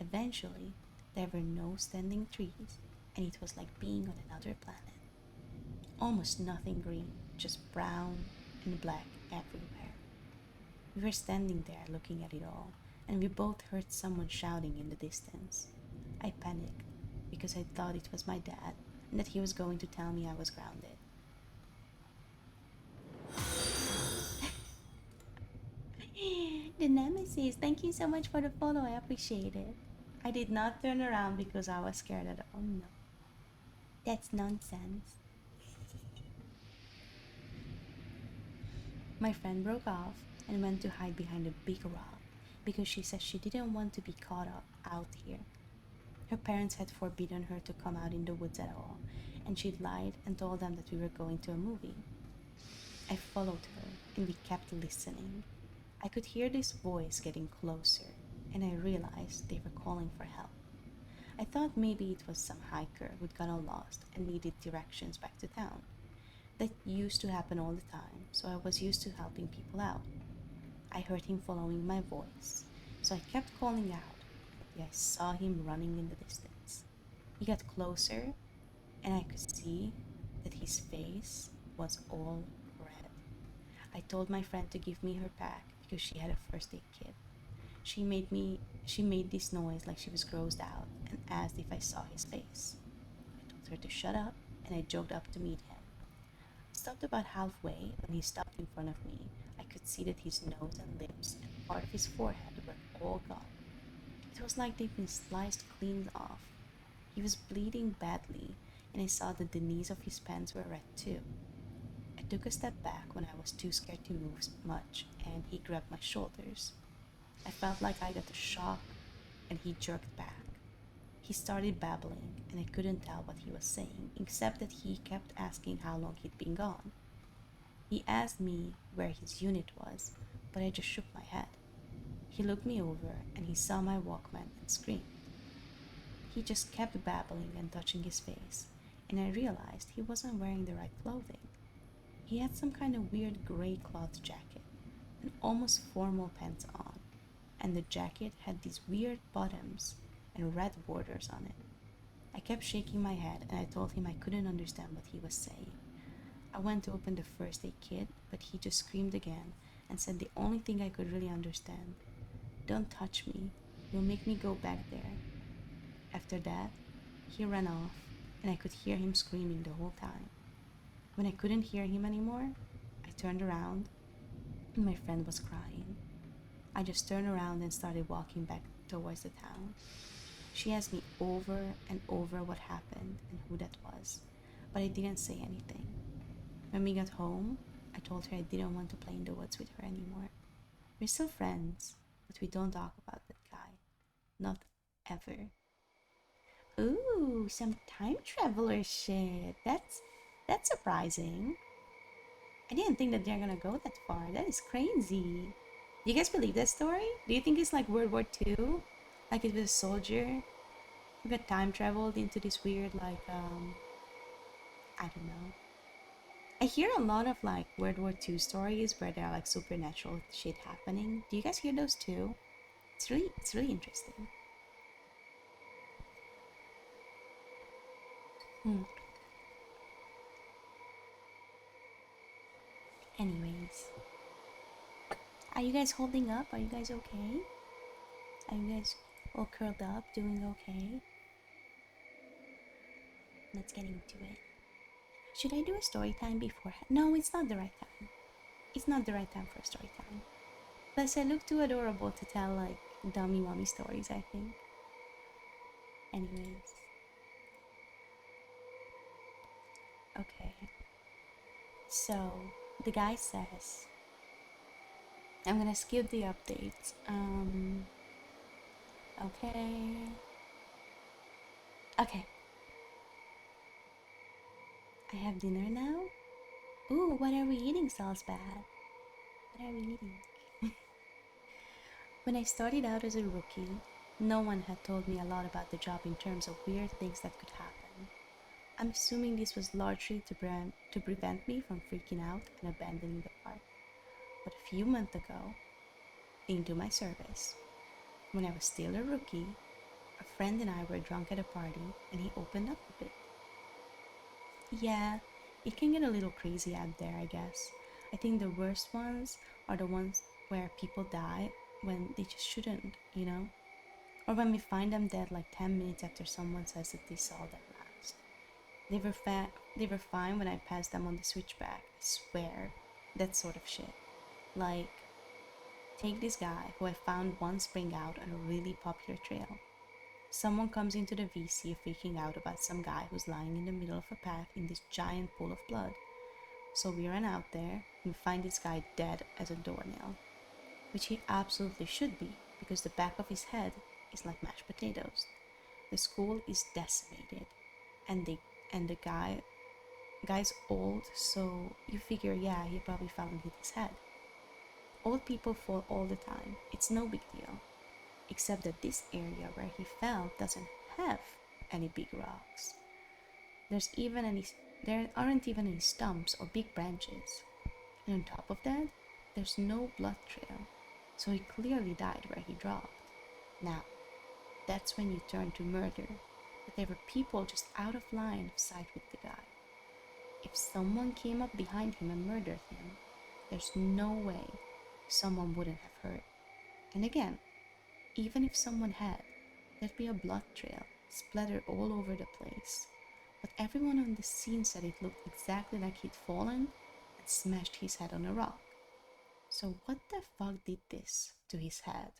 Eventually, there were no standing trees, and it was like being on another planet. Almost nothing green, just brown and black everywhere. We were standing there looking at it all, and we both heard someone shouting in the distance. I panicked because I thought it was my dad and that he was going to tell me I was grounded. The Nemesis, thank you so much for the follow, I appreciate it. I did not turn around because I was scared at all. No, that's nonsense. My friend broke off and went to hide behind a big rock because she said she didn't want to be caught up out here. Her parents had forbidden her to come out in the woods at all, and she'd lied and told them that we were going to a movie. I followed her, and we kept listening. I could hear this voice getting closer, and I realized they were calling for help. I thought maybe it was some hiker who'd gotten lost and needed directions back to town. That used to happen all the time, so I was used to helping people out. I heard him following my voice, so I kept calling out. I saw him running in the distance. He got closer, and I could see that his face was all red. I told my friend to give me her pack because she had a first aid kit. She made this noise like she was grossed out and asked if I saw his face. I told her to shut up, and I jogged up to meet him. I stopped about halfway. When he stopped in front of me, I could see that his nose and lips and part of his forehead were all gone. It was like they'd been sliced clean off. He was bleeding badly, and I saw that the knees of his pants were red too. I took a step back when I was too scared to move much, and he grabbed my shoulders. I felt like I got a shock, and he jerked back. He started babbling, and I couldn't tell what he was saying, except that he kept asking how long he'd been gone. He asked me where his unit was, but I just shook my head. He looked me over, and he saw my Walkman and screamed. He just kept babbling and touching his face, and I realized he wasn't wearing the right clothing. He had some kind of weird gray cloth jacket and almost formal pants on, and the jacket had these weird bottoms and red borders on it. I kept shaking my head, and I told him I couldn't understand what he was saying. I went to open the first aid kit, but he just screamed again and said the only thing I could really understand: "Don't touch me, you'll make me go back there." After that, he ran off, and I could hear him screaming the whole time. When I couldn't hear him anymore, I turned around, and my friend was crying. I just turned around and started walking back towards the town. She asked me over and over what happened and who that was, but I didn't say anything. When we got home, I told her I didn't want to play in the woods with her anymore. We're still friends, but we don't talk about that guy. Not ever. Ooh, some time traveler shit. That's surprising. I didn't think that they're gonna go that far. That is crazy. Do you guys believe that story? Do you think it's like World War II? Like it was a soldier who got time traveled into this weird I don't know. I hear a lot of like World War II stories where there are like supernatural shit happening. Do you guys hear those too? It's really interesting. Hmm. Anyways, are you guys holding up? Are you guys okay? Are you guys all curled up, doing okay? Let's get into it. Should I do a story time before? No, it's not the right time. It's not the right time for a story time. Plus, I look too adorable to tell like dummy mommy stories, I think. Anyways. Okay. So, the guy says, I'm gonna skip the updates. Okay. Okay. I have dinner now? Ooh, what are we eating, Salzbad? What are we eating? When I started out as a rookie, no one had told me a lot about the job in terms of weird things that could happen. I'm assuming this was largely to prevent me from freaking out and abandoning the park. But a few months ago, into my service, when I was still a rookie, a friend and I were drunk at a party and he opened up a bit. Yeah, it can get a little crazy out there, I guess. I think the worst ones are the ones where people die when they just shouldn't. Or when we find them dead like 10 minutes after someone says that they saw them last. They were fine when I passed them on the switchback, I swear. That sort of shit. Like, take this guy who I found one spring out on a really popular trail. Someone comes into the VC freaking out about some guy who's lying in the middle of a path in this giant pool of blood. So we run out there and find this guy dead as a doornail, which he absolutely should be because the back of his head is like mashed potatoes. The school is decimated, and the guy's old, so you figure, yeah, he probably fell and hit his head. Old people fall all the time. It's no big deal, except that this area where he fell doesn't have any big rocks. There's even any there aren't even any stumps or big branches. And on top of that, there's no blood trail. So he clearly died where he dropped. Now, that's when you turn to murder. But there were people just out of line of sight with the guy. If someone came up behind him and murdered him, there's no way someone wouldn't have heard. And again, even if someone had, there'd be a blood trail splattered all over the place. But everyone on the scene said it looked exactly like he'd fallen and smashed his head on a rock. So what the fuck did this to his head?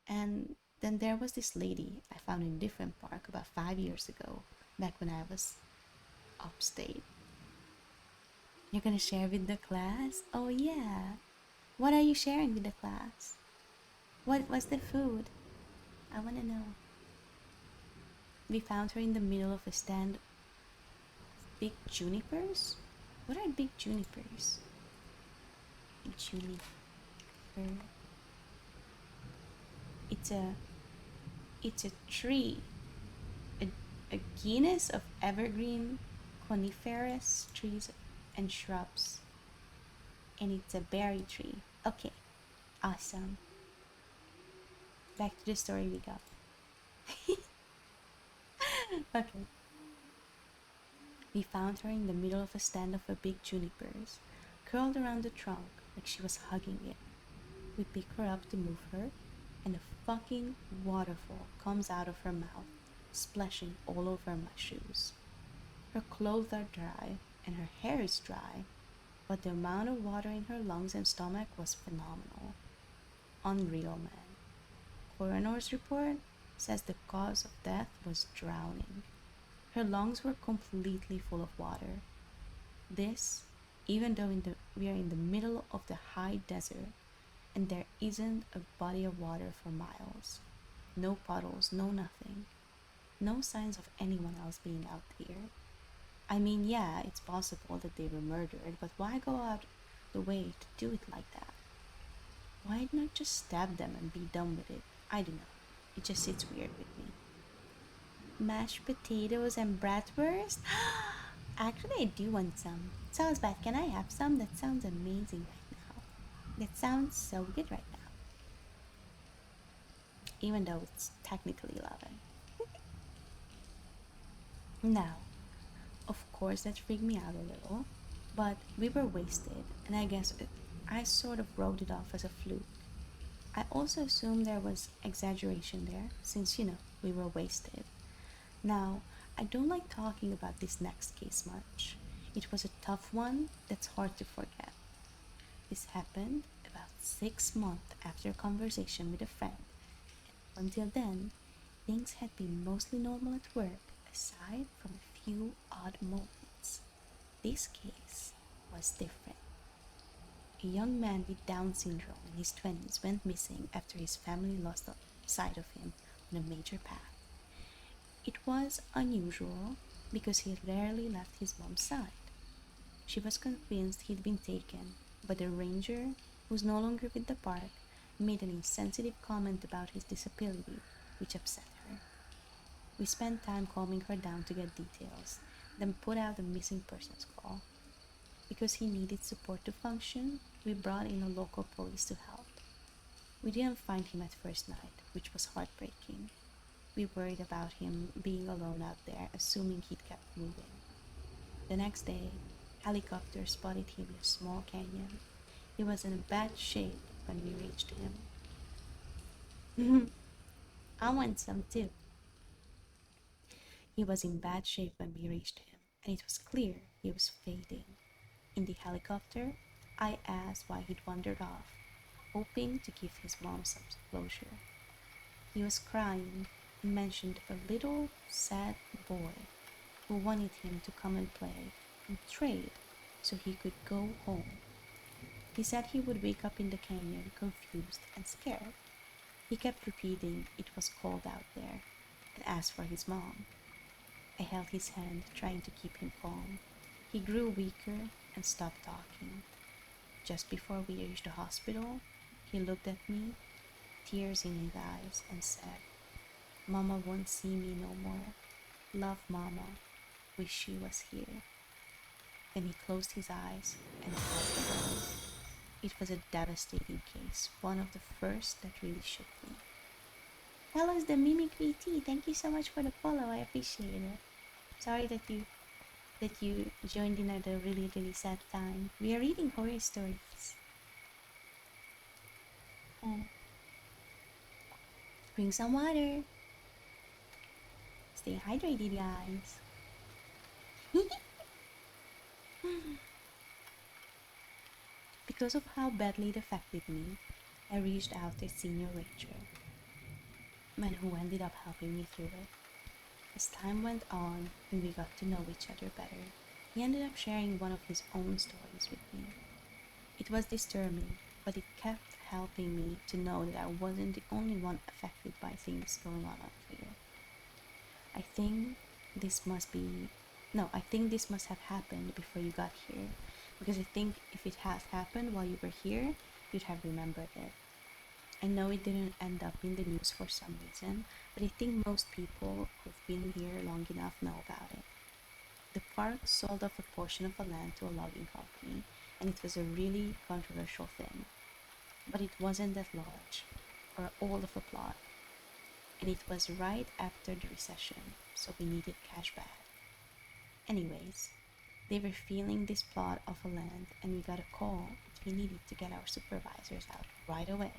And then there was this lady I found in a different park about 5 years ago, back when I was upstate. You're gonna share with the class? Oh yeah. What are you sharing with the class? What was the food? I wanna know. We found her in the middle of a stand of big junipers? What are big junipers? Juniper. It's a it's a tree. A, a genus of evergreen coniferous trees and shrubs. And it's a berry tree. Okay, awesome. Back to the story we got. Okay. We found her in the middle of a stand of a big junipers, curled around the trunk like she was hugging it. We pick her up to move her, and a fucking waterfall comes out of her mouth, splashing all over my shoes. Her clothes are dry, and her hair is dry, but the amount of water in her lungs and stomach was phenomenal. Unreal, man. Coroner's report says the cause of death was drowning. Her lungs were completely full of water. This, even though we are in the middle of the high desert and there isn't a body of water for miles. No puddles, no nothing. No signs of anyone else being out here. I mean, yeah, it's possible that they were murdered, but why go out the way to do it like that? Why not just stab them and be done with it? I don't know. It just sits weird with me. Mashed potatoes and bratwurst? Actually, I do want some. Sounds bad. Can I have some? That sounds amazing right now. That sounds so good right now. Even though it's technically 11. Now, of course, that freaked me out a little, but we were wasted, and I sort of wrote it off as a fluke. I also assumed there was exaggeration there, since, we were wasted. Now, I don't like talking about this next case much. It was a tough one that's hard to forget. This happened about 6 months after a conversation with a friend. Until then, things had been mostly normal at work, aside from a few odd moments. This case was different. A young man with Down syndrome in his 20s went missing after his family lost sight of him on a major path. It was unusual because he rarely left his mom's side. She was convinced he'd been taken, but the ranger, who's no longer with the park, He made an insensitive comment about his disability, which upset her. We spent time calming her down to get details, then put out a missing persons call. Because he needed support to function, we brought in a local police to help. We didn't find him at first night, which was heartbreaking. We worried about him being alone out there, assuming he'd kept moving. The next day, helicopters spotted him in a small canyon. He was in bad shape when we reached him. I want some too. He was in bad shape when we reached him, and it was clear he was fading. In the helicopter, I asked why he'd wandered off, hoping to give his mom some closure. He was crying and mentioned a little sad boy who wanted him to come and play and trade so he could go home. He said he would wake up in the canyon confused and scared. He kept repeating it was cold out there and asked for his mom. I held his hand, trying to keep him calm. He grew weaker and stopped talking. Just before we reached the hospital, he looked at me, tears in his eyes, and said, "Mama won't see me no more. Love Mama. Wish she was here." Then he closed his eyes and passed away. It was a devastating case, one of the first that really shook me. Hello, the Mimicry Tea. Thank you so much for the follow. I appreciate it. Sorry that you joined in at a really sad time. We are reading horror stories. Oh. Drink some water. Stay hydrated, guys. Because of how badly it affected me, I reached out to Senior Ranger, man who ended up helping me through it. As time went on and we got to know each other better, he ended up sharing one of his own stories with me. It was disturbing, but it kept helping me to know that I wasn't the only one affected by things going on out here. I think this must be. No, I think this must have happened before you got here, because I think if it had happened while you were here, you'd have remembered it. I know it didn't end up in the news for some reason, but I think most people who've been here long enough know about it. The park sold off a portion of the land to a logging company, and it was a really controversial thing. But it wasn't that large, or all of a plot, and it was right after the recession, so we needed cash bad. Anyways, they were feeling this plot of a land, and we got a call that we needed to get our supervisors out right away.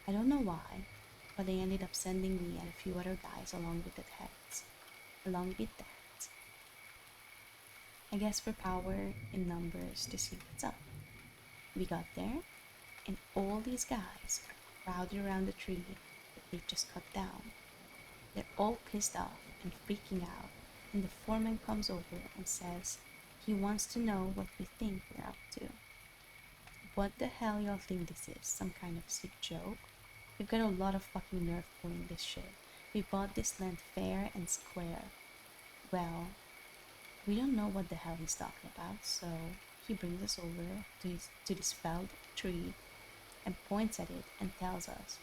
I don't know why, but they ended up sending me and a few other guys along with the heads. Along with that. I guess for power in numbers to see what's up. We got there, and all these guys are crowded around the tree that they've just cut down. They're all pissed off and freaking out, and the foreman comes over and says he wants to know what we think we're up to. What the hell y'all think this is? Some kind of sick joke? We've got a lot of fucking nerve pulling this shit. We bought this land fair and square. Well, we don't know what the hell he's talking about, so he brings us over to this felled tree and points at it and tells us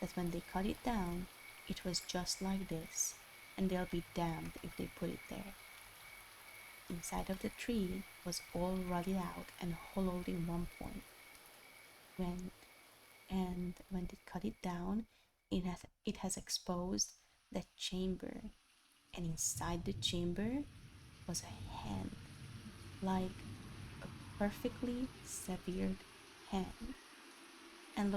that when they cut it down, it was just like this, and they'll be damned if they put it there. Inside of the tree was all rotted out and hollowed in one point. When they cut it down, it has exposed that chamber, and inside the chamber was a hand, like a perfectly severed hand, and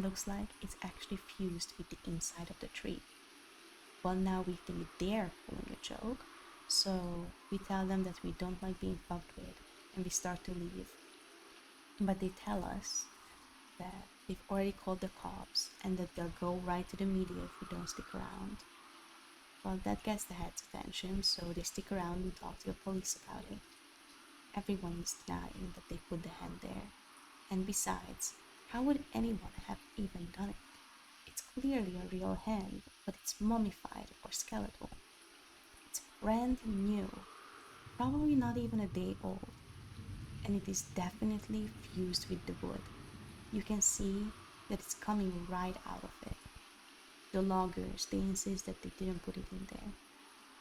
looks like it's actually fused with the inside of the tree. Well, now we think they're pulling a joke, so we tell them that we don't like being fucked with, and we start to leave. But they tell us that they've already called the cops and that they'll go right to the media if we don't stick around. Well, that gets the head's attention, so they stick around and talk to the police about it. Everyone is denying that they put the hand there. And besides, how would anyone have even done it? It's clearly a real hand, but it's mummified or skeletal. It's brand new, probably not even a day old. and it is definitely fused with the wood. You can see that it's coming right out of it. The loggers, they insist that they didn't put it in there.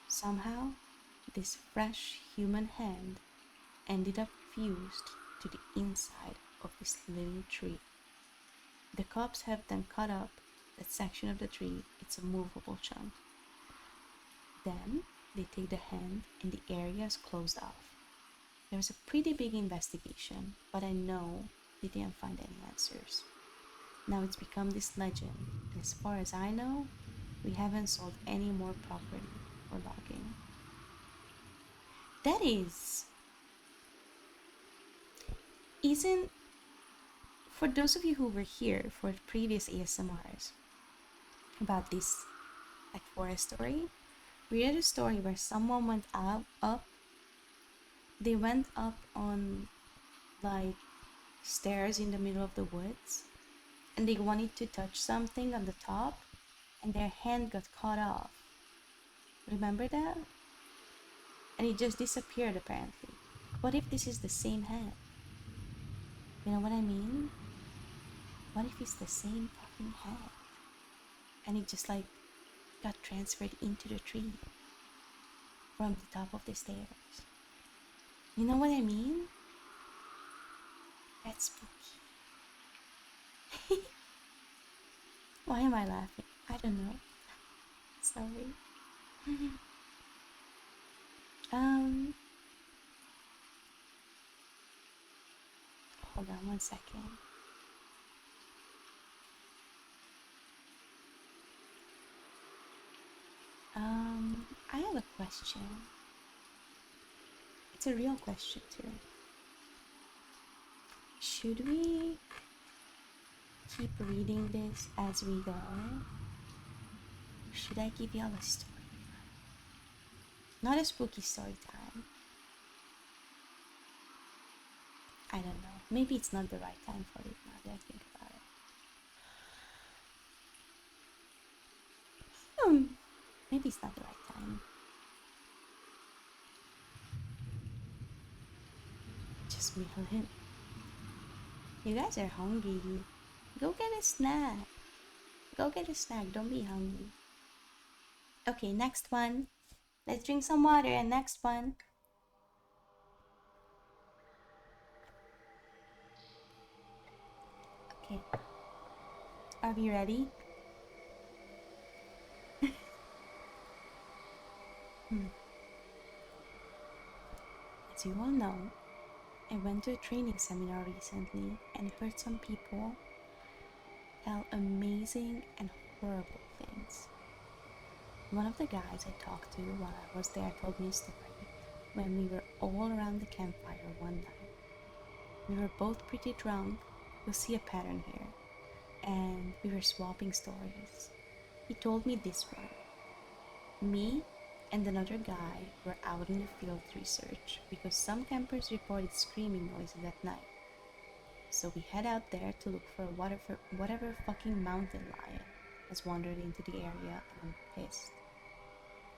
Somehow, this fresh human hand ended up fused to the inside of this living tree. The cops have then cut up that section of the tree, it's a movable chunk. Then they take the hand and the area is closed off. There was a pretty big investigation, but I know they didn't find any answers. Now it's become this legend, and as far as I know, we haven't sold any more property for logging. That isn't for those of you who were here for previous ASMRs about this like forest story. We read a story where someone went up. They went up on like stairs in the middle of the woods, and they wanted to touch something on the top, and their hand got cut off. Remember that? And it just disappeared apparently. What if this is the same hand? You know what I mean? What if it's the same fucking hand? And it just like got transferred into the tree from the top of the stairs. You know what I mean? That's spooky. Why am I laughing? I don't know. Sorry. um, Hold on 1 second. I have a question. It's a real question too. Should we keep reading this as we go? Or should I give y'all a story? Not a spooky story time. I don't know. Maybe it's not the right time for it now that I think about it. Maybe it's not the right time. Just mail him. You guys are hungry. Go get a snack. Go get a snack. Don't be hungry. Okay, next one. Let's drink some water and next one. Okay. Are we ready? As you all know, I went to a training seminar recently and heard some people tell amazing and horrible things. One of the guys I talked to while I was there told me a story when we were all around the campfire one night. We were both pretty drunk, you'll see a pattern here, and we were swapping stories. He told me this one. Me and another guy were out in the field to research because some campers reported screaming noises at night. So we head out there to look for whatever fucking mountain lion has wandered into the area, and I'm pissed.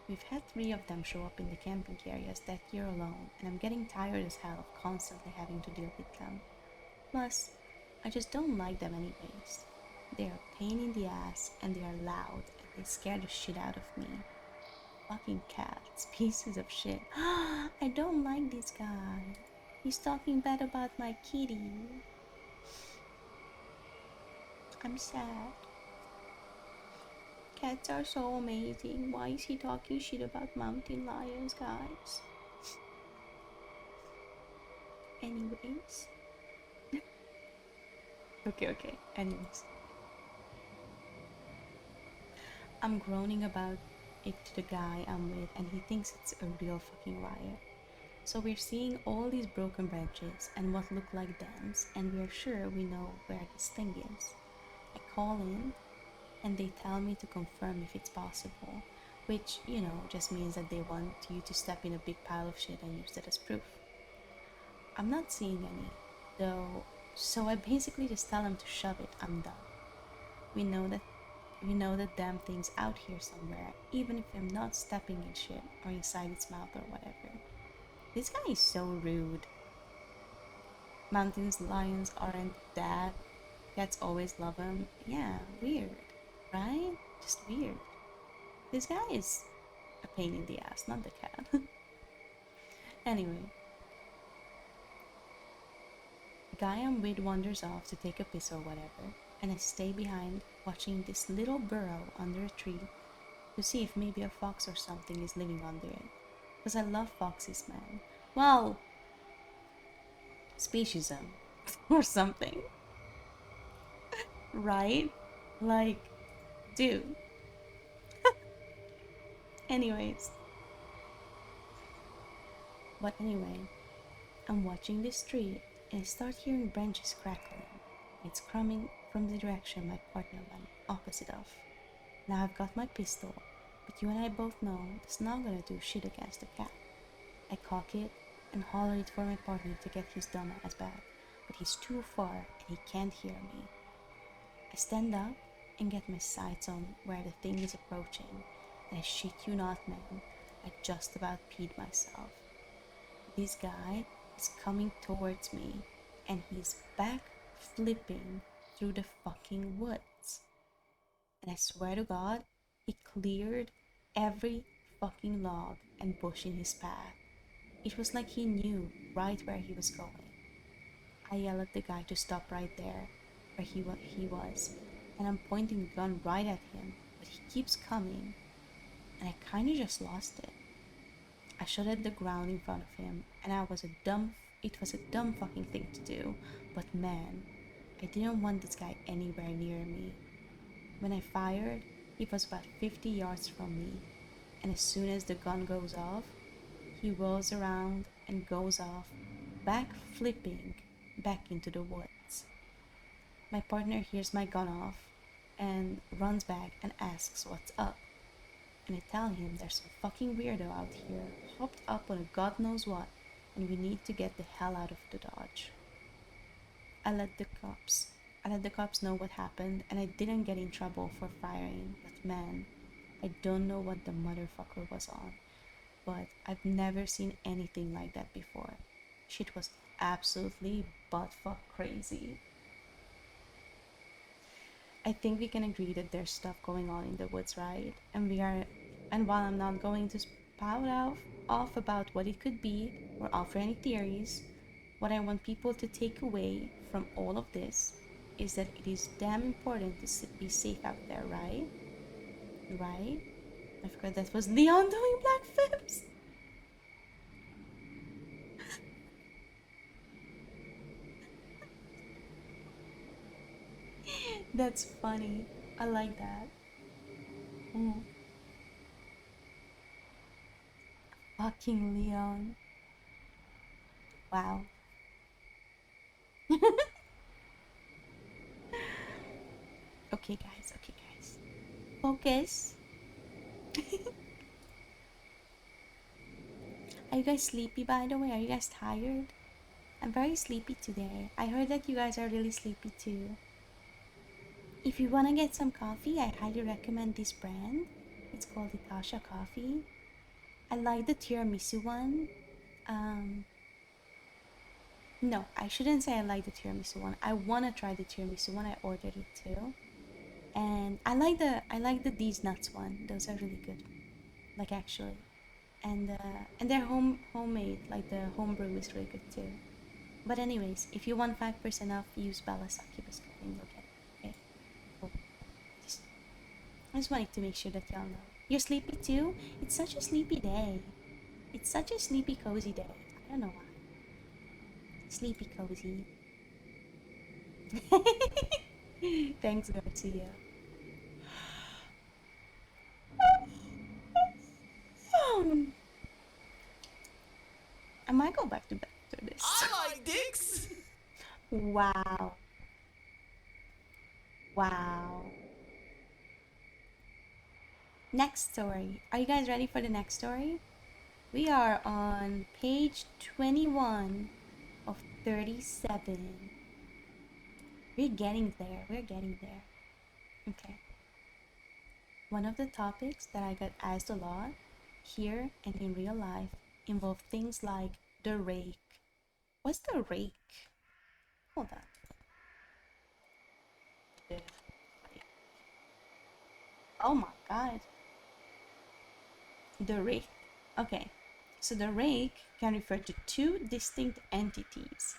We've had 3 of them show up in the camping areas that year alone, and I'm getting tired as hell of constantly having to deal with them. Plus, I just don't like them anyways. They are a pain in the ass, and they are loud, and they scare the shit out of me. Fucking cats, pieces of shit. I don't like this guy. He's talking bad about my kitty. I'm sad. Cats are so amazing. Why is he talking shit about mountain lions, guys? Anyways. Okay. Anyways. I'm groaning about it to the guy I'm with, and he thinks it's a real fucking riot. So we're seeing all these broken branches and what look like dams, and we're sure we know where this thing is. I call in, and they tell me to confirm if it's possible, which, just means that they want you to step in a big pile of shit and use that as proof. I'm not seeing any, though, so I basically just tell them to shove it. I'm done. We know that damn thing's out here somewhere, even if I'm not stepping in shit or inside its mouth or whatever. This guy is so rude. Mountains lions aren't that. Cats always love them. Yeah, weird, right? Just weird. This guy is a pain in the ass, not the cat. Anyway, the guy I'm with wanders off to take a piss or whatever, and I stay behind watching this little burrow under a tree to see if maybe a fox or something is living under it. Because I love foxes, man. Well, speciesism or something, right? Like, dude. Anyways, but anyway, I'm watching this tree and I start hearing branches crackling. It's coming from the direction my partner went opposite of. Now I've got my pistol, but you and I both know it's not gonna do shit against the cat. I cock it and holler it for my partner to get his dumbass back, but he's too far and he can't hear me. I stand up and get my sights on where the thing is approaching, and I shit you not, man, I just about peed myself. This guy is coming towards me, and he's back flipping through the fucking woods. And I swear to God, he cleared every fucking log and bush in his path. It was like he knew right where he was going. I yell at the guy to stop right there where he was, and I'm pointing the gun right at him, but he keeps coming, and I kinda just lost it. I shot at the ground in front of him, and it was a dumb fucking thing to do, but man, I didn't want this guy anywhere near me. When I fired, he was about 50 yards from me, and as soon as the gun goes off, he rolls around and goes off, back flipping back into the woods. My partner hears my gun off and runs back and asks what's up. And I tell him there's some fucking weirdo out here, hopped up on a god knows what, and we need to get the hell out of the Dodge. I let the cops I let the cops know what happened, and I didn't get in trouble for firing, but man, I don't know what the motherfucker was on, but I've never seen anything like that before. Shit was absolutely buttfuck crazy. I think we can agree that there's stuff going on in the woods, right? And while I'm not going to spout off about what it could be or offer any theories, what I want people to take away from all of this is that it is damn important to be safe out there, right? Right? I forgot that was Leon doing black flips. That's funny. I like that. Mm. Fucking Leon. Wow. Okay, guys. Okay, guys. Focus. Are you guys sleepy, by the way? Are you guys tired? I'm very sleepy today. I heard that you guys are really sleepy too. If you want to get some coffee, I highly recommend this brand. It's called Itasha Coffee. I like the tiramisu one. Um, no, I shouldn't say I like the tiramisu one. I want to try the tiramisu one. I ordered it too. And I like the these nuts one. Those are really good. Like actually. And they're homemade. Like the homebrew is really good too. But anyways, if you want 5% off, use Bella Succubus code and you'll get it. Okay? Cool. Just, I just wanted to make sure that y'all know. You're sleepy too? It's such a sleepy day. It's such a sleepy cozy day. I don't know why. Sleepy cozy. Thanks, Garcia. I might go back to bed after this. I like dicks. Wow. Wow. Next story. Are you guys ready for the next story? We are on page 21 of 37. We're getting there. We're getting there. Okay. One of the topics that I got asked a lot here and in real life involve things like the rake. What's the rake? Hold on. The Oh my god. The rake. Okay. So the rake can refer to two distinct entities: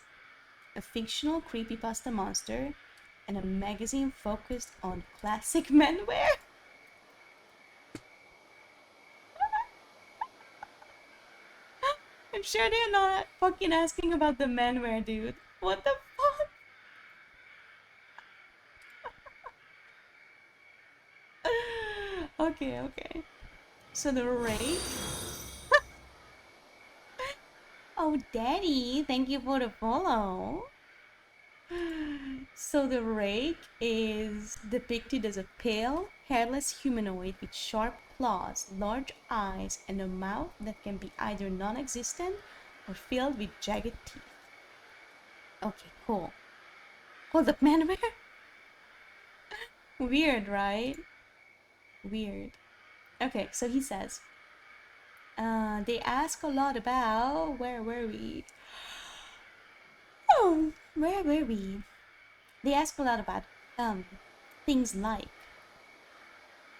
a fictional creepypasta monster and a magazine focused on classic menwear. I'm sure they're not fucking asking about the menwear, dude. What the fuck? Okay, okay. So the rake. Oh, Daddy, thank you for the follow. So the rake is depicted as a pale, hairless humanoid with sharp claws, large eyes, and a mouth that can be either non-existent or filled with jagged teeth. Okay, cool. Hold up, man. Weird, right? Weird. Okay, so he says, they ask a lot about where were we? Oh, where were we? They ask a lot about um things like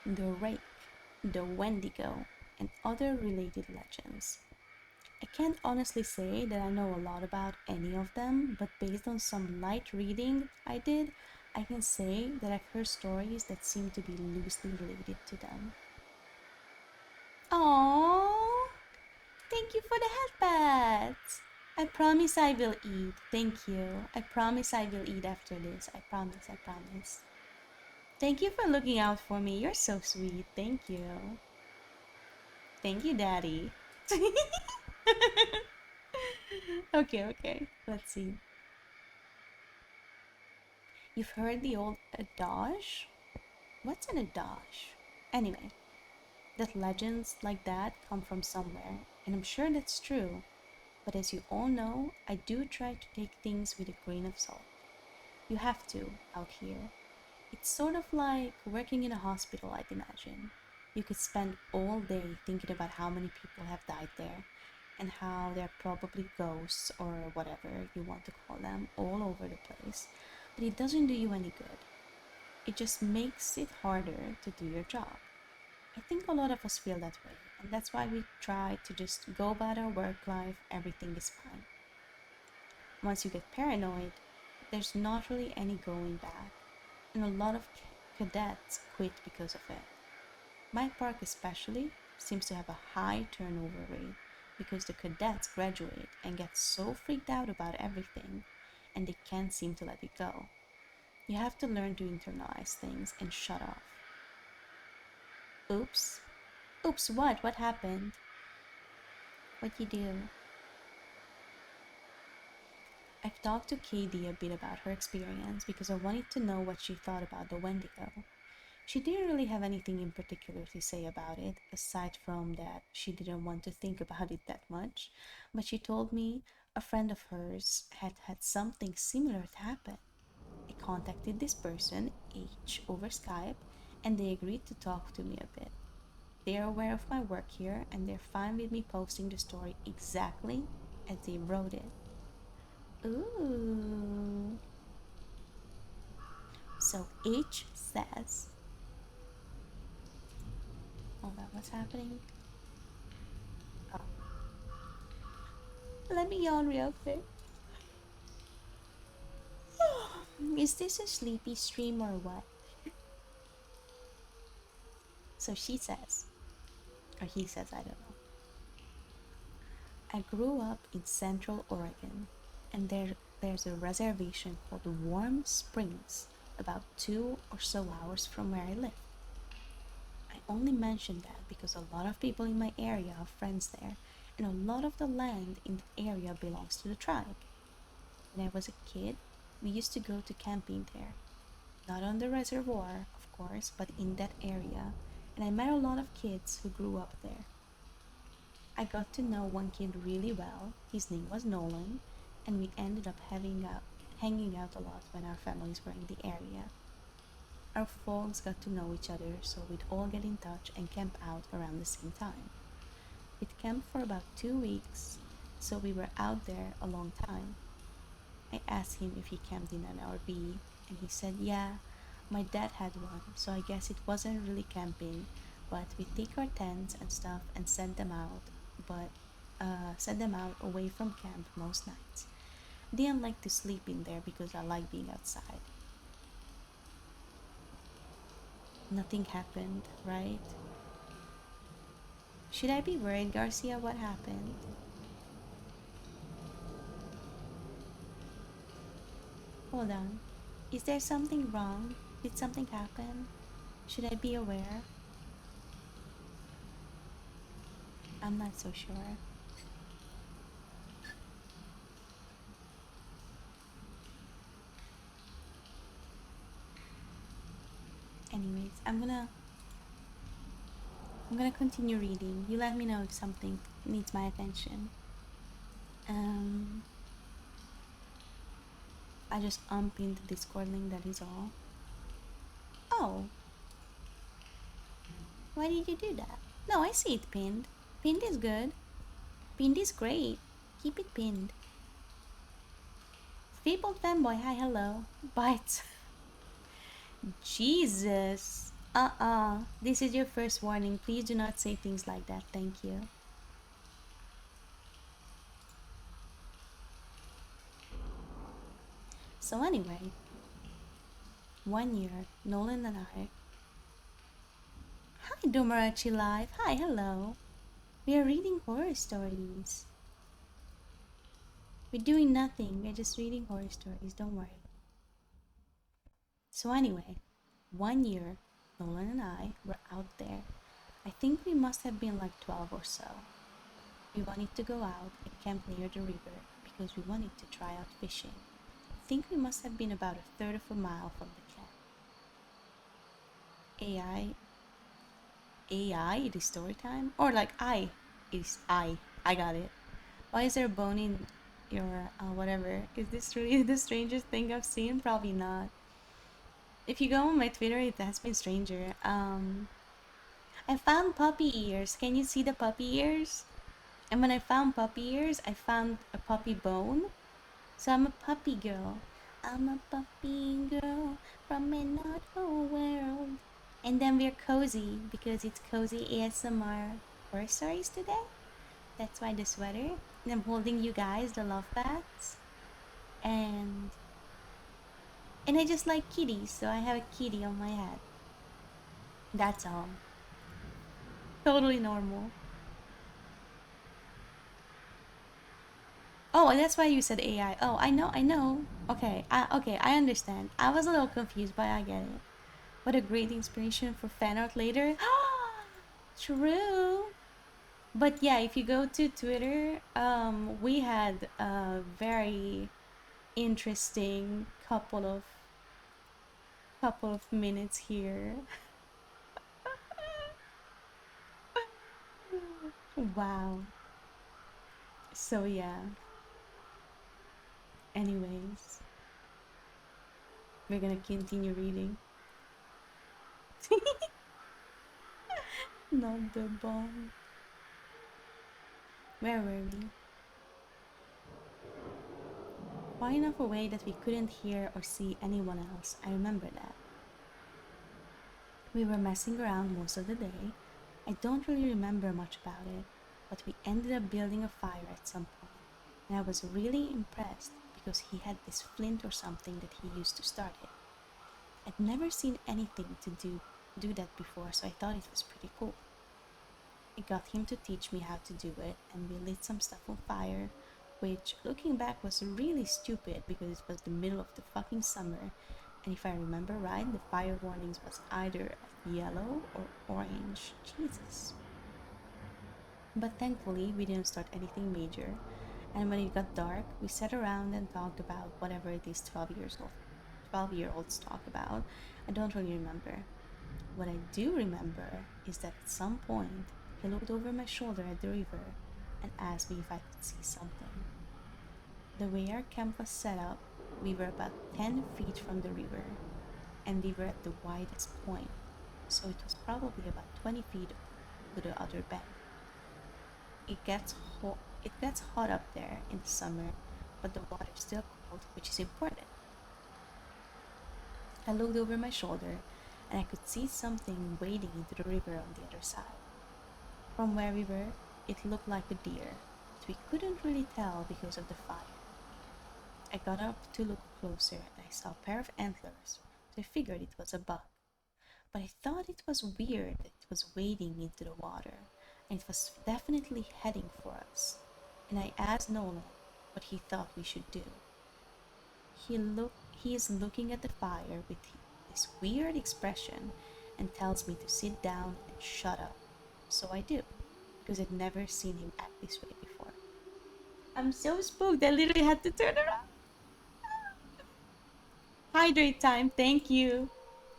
the rake, the Wendigo, and other related legends. I can't honestly say that I know a lot about any of them, but based on some light reading I did, I can say that I've heard stories that seem to be loosely related to them. Aww, thank you for the headbats. I promise I will eat. Thank you. I promise I will eat after this. I promise, I promise. Thank you for looking out for me. You're so sweet. Thank you. Thank you, Daddy. Okay, okay. Let's see. You've heard the old adage? What's an adage? Anyway, that legends like that come from somewhere, and I'm sure that's true. But as you all know, I do try to take things with a grain of salt. You have to, out here. It's sort of like working in a hospital, I'd imagine. You could spend all day thinking about how many people have died there, and how they're probably ghosts or whatever you want to call them all over the place. But it doesn't do you any good. It just makes it harder to do your job. I think a lot of us feel that way, and that's why we try to just go about our work life, everything is fine. Once you get paranoid, there's not really any going back, and a lot of cadets quit because of it. My park, especially, seems to have a high turnover rate because the cadets graduate and get so freaked out about everything, and they can't seem to let it go. You have to learn to internalize things and shut off. Oops. Oops, what? What happened? What you do? I've talked to Katie a bit about her experience because I wanted to know what she thought about the Wendigo. She didn't really have anything in particular to say about it, aside from that she didn't want to think about it that much, but she told me a friend of hers had had something similar to happen. I contacted this person, H, over Skype, and they agreed to talk to me a bit. They're aware of my work here, and they're fine with me posting the story exactly as they wrote it. Ooh. So H says, hold on, what's happening? Oh, let me yawn real quick. Is this a sleepy stream or what? So she says, or he says, I don't know. I grew up in Central Oregon, and there's a reservation called Warm Springs, about 2 or so hours from where I live. I only mention that because a lot of people in my area have friends there, and a lot of the land in the area belongs to the tribe. When I was a kid, we used to go to camping there. Not on the reservoir, of course, but in that area, and I met a lot of kids who grew up there. I got to know one kid really well. His name was Nolan, and we ended up hanging out a lot when our families were in the area. Our folks got to know each other, so we'd all get in touch and camp out around the same time. We'd camped for about 2 weeks, so we were out there a long time. I asked him if he camped in an RV, and he said, yeah, my dad had one, so I guess it wasn't really camping, but we take our tents and stuff and send them out, but send them out away from camp most nights. Didn't like to sleep in there because I like being outside. Nothing happened, right? Should I be worried, Garcia? What happened? Hold on. Is there something wrong? Did something happen? Should I be aware? I'm not so sure. Anyways, I'm gonna continue reading. You let me know if something needs my attention. Um, I just unpinned the Discord link. That is all. Oh, why did you do that? No, I see it pinned. Pinned is good. Pinned is great. Keep it pinned. People fanboy. Hi, hello. Bites. Jesus. This is your first warning. Please do not say things like that. Thank you. So anyway, 1 year, Nolan and I. Hi, Domarachi Live. Hi, hello. We are reading horror stories. We're doing nothing. We're just reading horror stories. Don't worry. So anyway, 1 year, Nolan and I were out there. I think we must have been like 12 or so. We wanted to go out and camp near the river because we wanted to try out fishing. I think we must have been about a third of a mile from the camp. AI, it is story time? Or like it is I got it. Why is there a bone in your whatever? Is this really the strangest thing I've seen? Probably not. If you go on my Twitter, it has been stranger. I found puppy ears. Can you see the puppy ears? And when I found puppy ears, I found a puppy bone. So I'm a puppy girl. I'm a puppy girl from another world. And then we're cozy because it's cozy ASMR horror stories today. That's why the sweater. And I'm holding you guys, the love bats. And I just like kitties, so I have a kitty on my head. That's all. Totally normal. Oh, that's why you said AI. Oh, I know. Okay, I understand. I was a little confused, but I get it. What a great inspiration for fan art later. True. But yeah, if you go to Twitter, we had a very interesting couple of minutes here. Wow. So yeah. Anyways, we're gonna continue reading. Not the bomb. Where were we? Far enough away that we couldn't hear or see anyone else. I remember that. We were messing around most of the day. I don't really remember much about it, but we ended up building a fire at some point, and I was really impressed because he had this flint or something that he used to start it. I'd never seen anything to do that before, so I thought it was pretty cool. I got him to teach me how to do it, and we lit some stuff on fire, which, looking back, was really stupid because it was the middle of the fucking summer, and if I remember right, the fire warnings was either yellow or orange. Jesus. But thankfully, we didn't start anything major, and when it got dark, we sat around and talked about whatever it is 12-year-olds talk about. I don't really remember. What I do remember is that at some point, he looked over my shoulder at the river and asked me if I could see something. The way our camp was set up, we were about 10 feet from the river, and we were at the widest point, so it was probably about 20 feet to the other bank. It gets hot up there in the summer, but the water's still cold, which is important. I looked over my shoulder and I could see something wading into the river on the other side. From where we were, it looked like a deer, but we couldn't really tell because of the fire. I got up to look closer and I saw a pair of antlers, so I figured it was a buck. But I thought it was weird that it was wading into the water, and it was definitely heading for us. And I asked Nolan what he thought we should do. He is looking at the fire with this weird expression and tells me to sit down and shut up. So I do, because I'd never seen him act this way before. I'm so spooked I literally had to turn around. Hydrate time, thank you.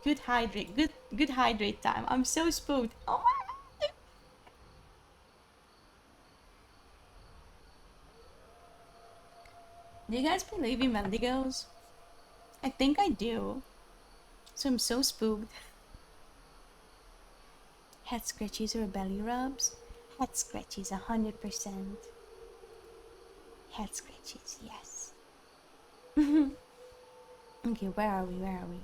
Good hydrate time. I'm so spooked. Oh my god. Do you guys believe in Wendigos? I think I do. So I'm so spooked. Head scratchies or belly rubs? Head scratchies, 100%. Head scratchies, yes. Okay, where are we? Where are we?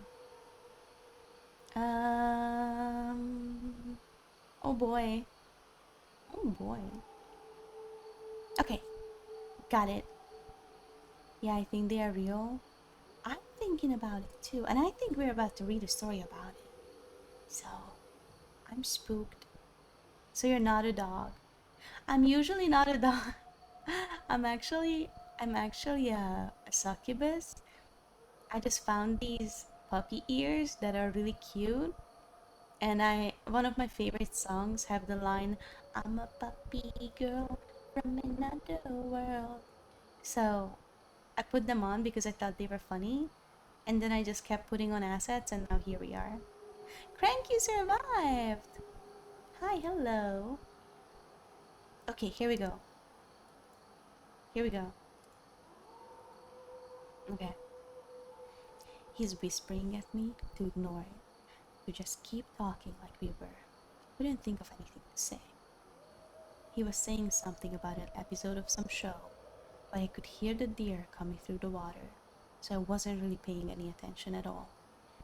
Oh boy. Oh boy. Okay, got it. Yeah, I think they are real. I'm thinking about it too, and I think we're about to read a story about it. So, I'm spooked. So you're not a dog. I'm usually not a dog. I'm actually a succubus. I just found these puppy ears that are really cute, and I one of my favorite songs have the line, "I'm a puppy girl from another world." So I put them on because I thought they were funny, and then I just kept putting on assets, and now here we are. Crank, you survived! Hi, hello. Okay, here we go. Here we go. Okay. He's whispering at me to ignore it, to just keep talking like we were. Couldn't think of anything to say. He was saying something about an episode of some show, but I could hear the deer coming through the water, so I wasn't really paying any attention at all.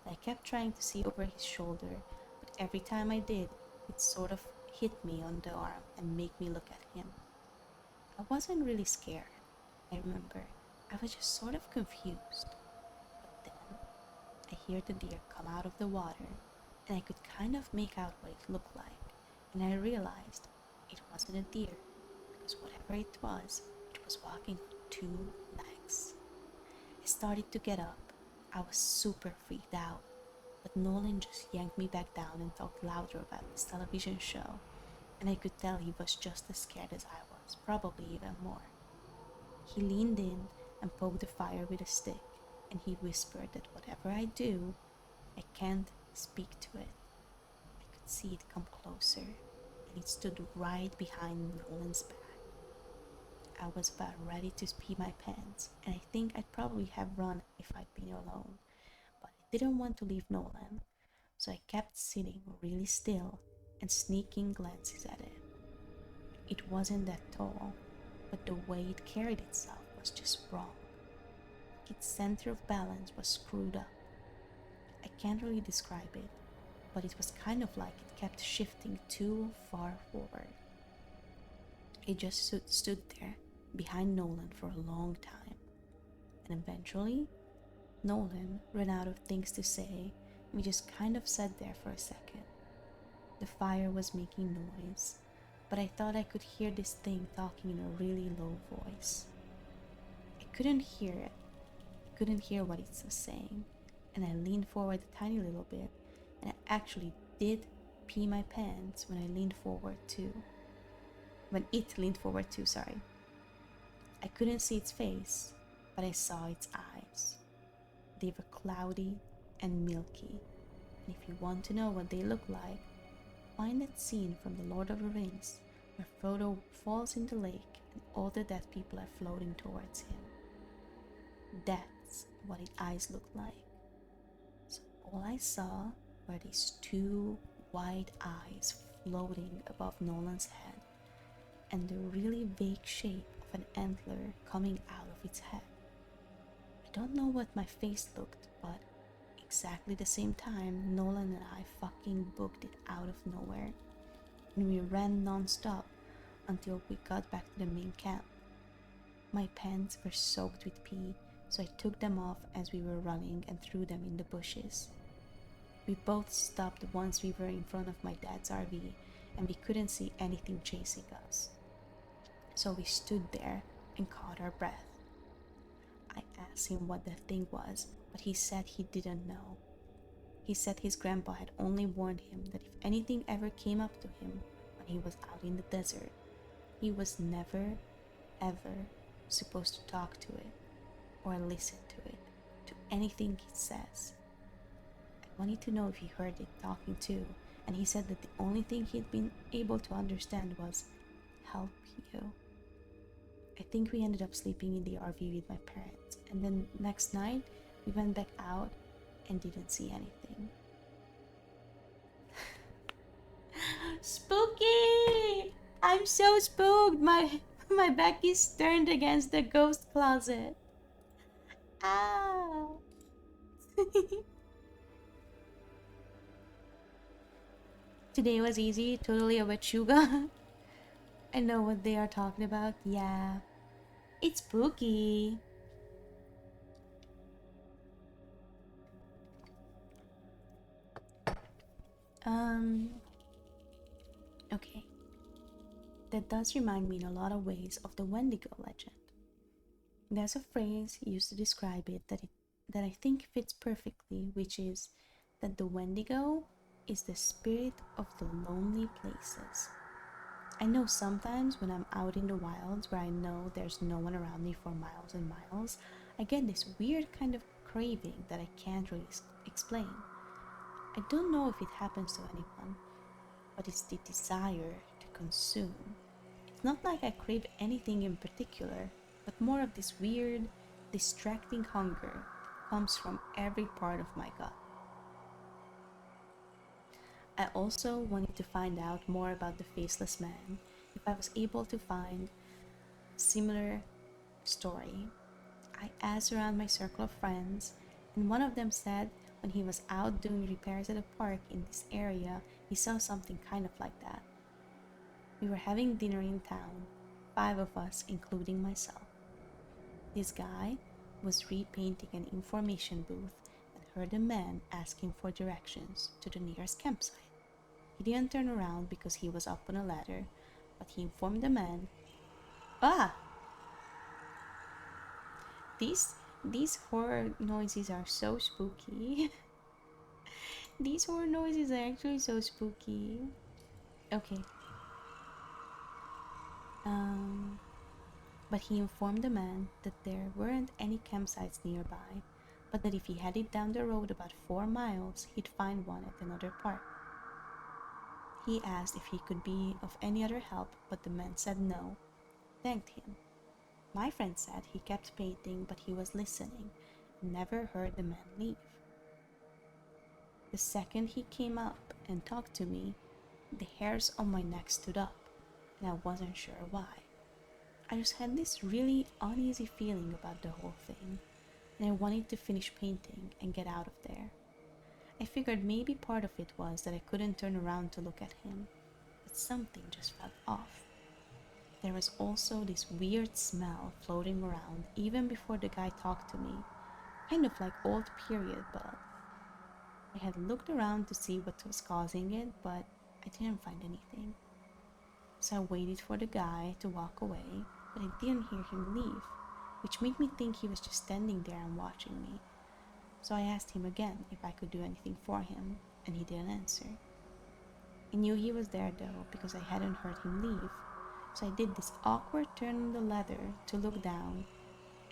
I kept trying to see over his shoulder, but every time I did, it sort of hit me on the arm and made me look at him. I wasn't really scared, I remember. I was just sort of confused. But then I hear the deer come out of the water, and I could kind of make out what it looked like, and I realized it wasn't a deer, because whatever it was walking on two legs. I started to get up. I was super freaked out, but Nolan just yanked me back down and talked louder about this television show, and I could tell he was just as scared as I was, probably even more. He leaned in and poked the fire with a stick, and he whispered that whatever I do, I can't speak to it. I could see it come closer, and it stood right behind Nolan's back. I was about ready to pee my pants, and I think I'd probably have run if I'd been alone, but I didn't want to leave Nolan, so I kept sitting really still and sneaking glances at it. It wasn't that tall, but the way it carried itself was just wrong. Its center of balance was screwed up. I can't really describe it, but it was kind of like it kept shifting too far forward. It just stood there behind Nolan for a long time, and eventually, Nolan ran out of things to say, and we just kind of sat there for a second. The fire was making noise, but I thought I could hear this thing talking in a really low voice. I couldn't hear it, couldn't hear what it was saying, and I leaned forward a tiny little bit, and I actually did pee my pants when I leaned forward too. When it leaned forward too, sorry. I couldn't see its face, but I saw its eyes. They were cloudy and milky, and if you want to know what they look like, find that scene from The Lord of the Rings where Frodo falls in the lake and all the dead people are floating towards him. That's what its eyes looked like. So all I saw were these two wide eyes floating above Nolan's head, and the really vague shape of an antler coming out of its head. don't know what my face looked, but exactly the same time, Nolan and I fucking booked it out of nowhere, and we ran non-stop until we got back to the main camp. My pants were soaked with pee, so I took them off as we were running and threw them in the bushes. We both stopped once we were in front of my dad's RV, and we couldn't see anything chasing us. So we stood there and caught our breath. I asked him what the thing was, but he said he didn't know. He said his grandpa had only warned him that if anything ever came up to him when he was out in the desert, he was never, ever supposed to talk to it or listen to it, to anything it says. I wanted to know if he heard it talking too, and he said that the only thing he'd been able to understand was, "Help you." I think we ended up sleeping in the RV with my parents, and then next night we went back out and didn't see anything. Spooky! I'm so spooked. My back is turned against the ghost closet. Ow! Today was easy, totally a Wetchuga. I know what they are talking about. Yeah, it's spooky. Um, okay. That does remind me in a lot of ways of the Wendigo legend. There's a phrase used to describe it that I think fits perfectly, which is that the Wendigo is the spirit of the lonely places. I know sometimes when I'm out in the wilds where I know there's no one around me for miles and miles, I get this weird kind of craving that I can't really explain. I don't know if it happens to anyone, but it's the desire to consume. It's not like I crave anything in particular, but more of this weird, distracting hunger that comes from every part of my gut. I also wanted to find out more about the faceless man if I was able to find a similar story. I asked around my circle of friends, and one of them said when he was out doing repairs at a park in this area, he saw something kind of like that. We were having dinner in town, 5 of us, including myself. This guy was repainting an information booth and heard a man asking for directions to the nearest campsite. He didn't turn around because he was up on a ladder, but he informed the man, "Ah, these horror noises are so spooky." These horror noises are actually so spooky. Okay. Um but he informed the man that there weren't any campsites nearby, but that if he headed down the road about 4 miles, he'd find one at another park. He asked if he could be of any other help, but the man said no, thanked him. My friend said he kept painting, but he was listening and never heard the man leave. The second he came up and talked to me, the hairs on my neck stood up, and I wasn't sure why. I just had this really uneasy feeling about the whole thing, and I wanted to finish painting and get out of there. I figured maybe part of it was that I couldn't turn around to look at him, but something just felt off. There was also this weird smell floating around even before the guy talked to me, kind of like old period blood. I had looked around to see what was causing it, but I didn't find anything. So I waited for the guy to walk away, but I didn't hear him leave, which made me think he was just standing there and watching me. So I asked him again if I could do anything for him, and he didn't answer. I knew he was there though because I hadn't heard him leave, so I did this awkward turn on the ladder to look down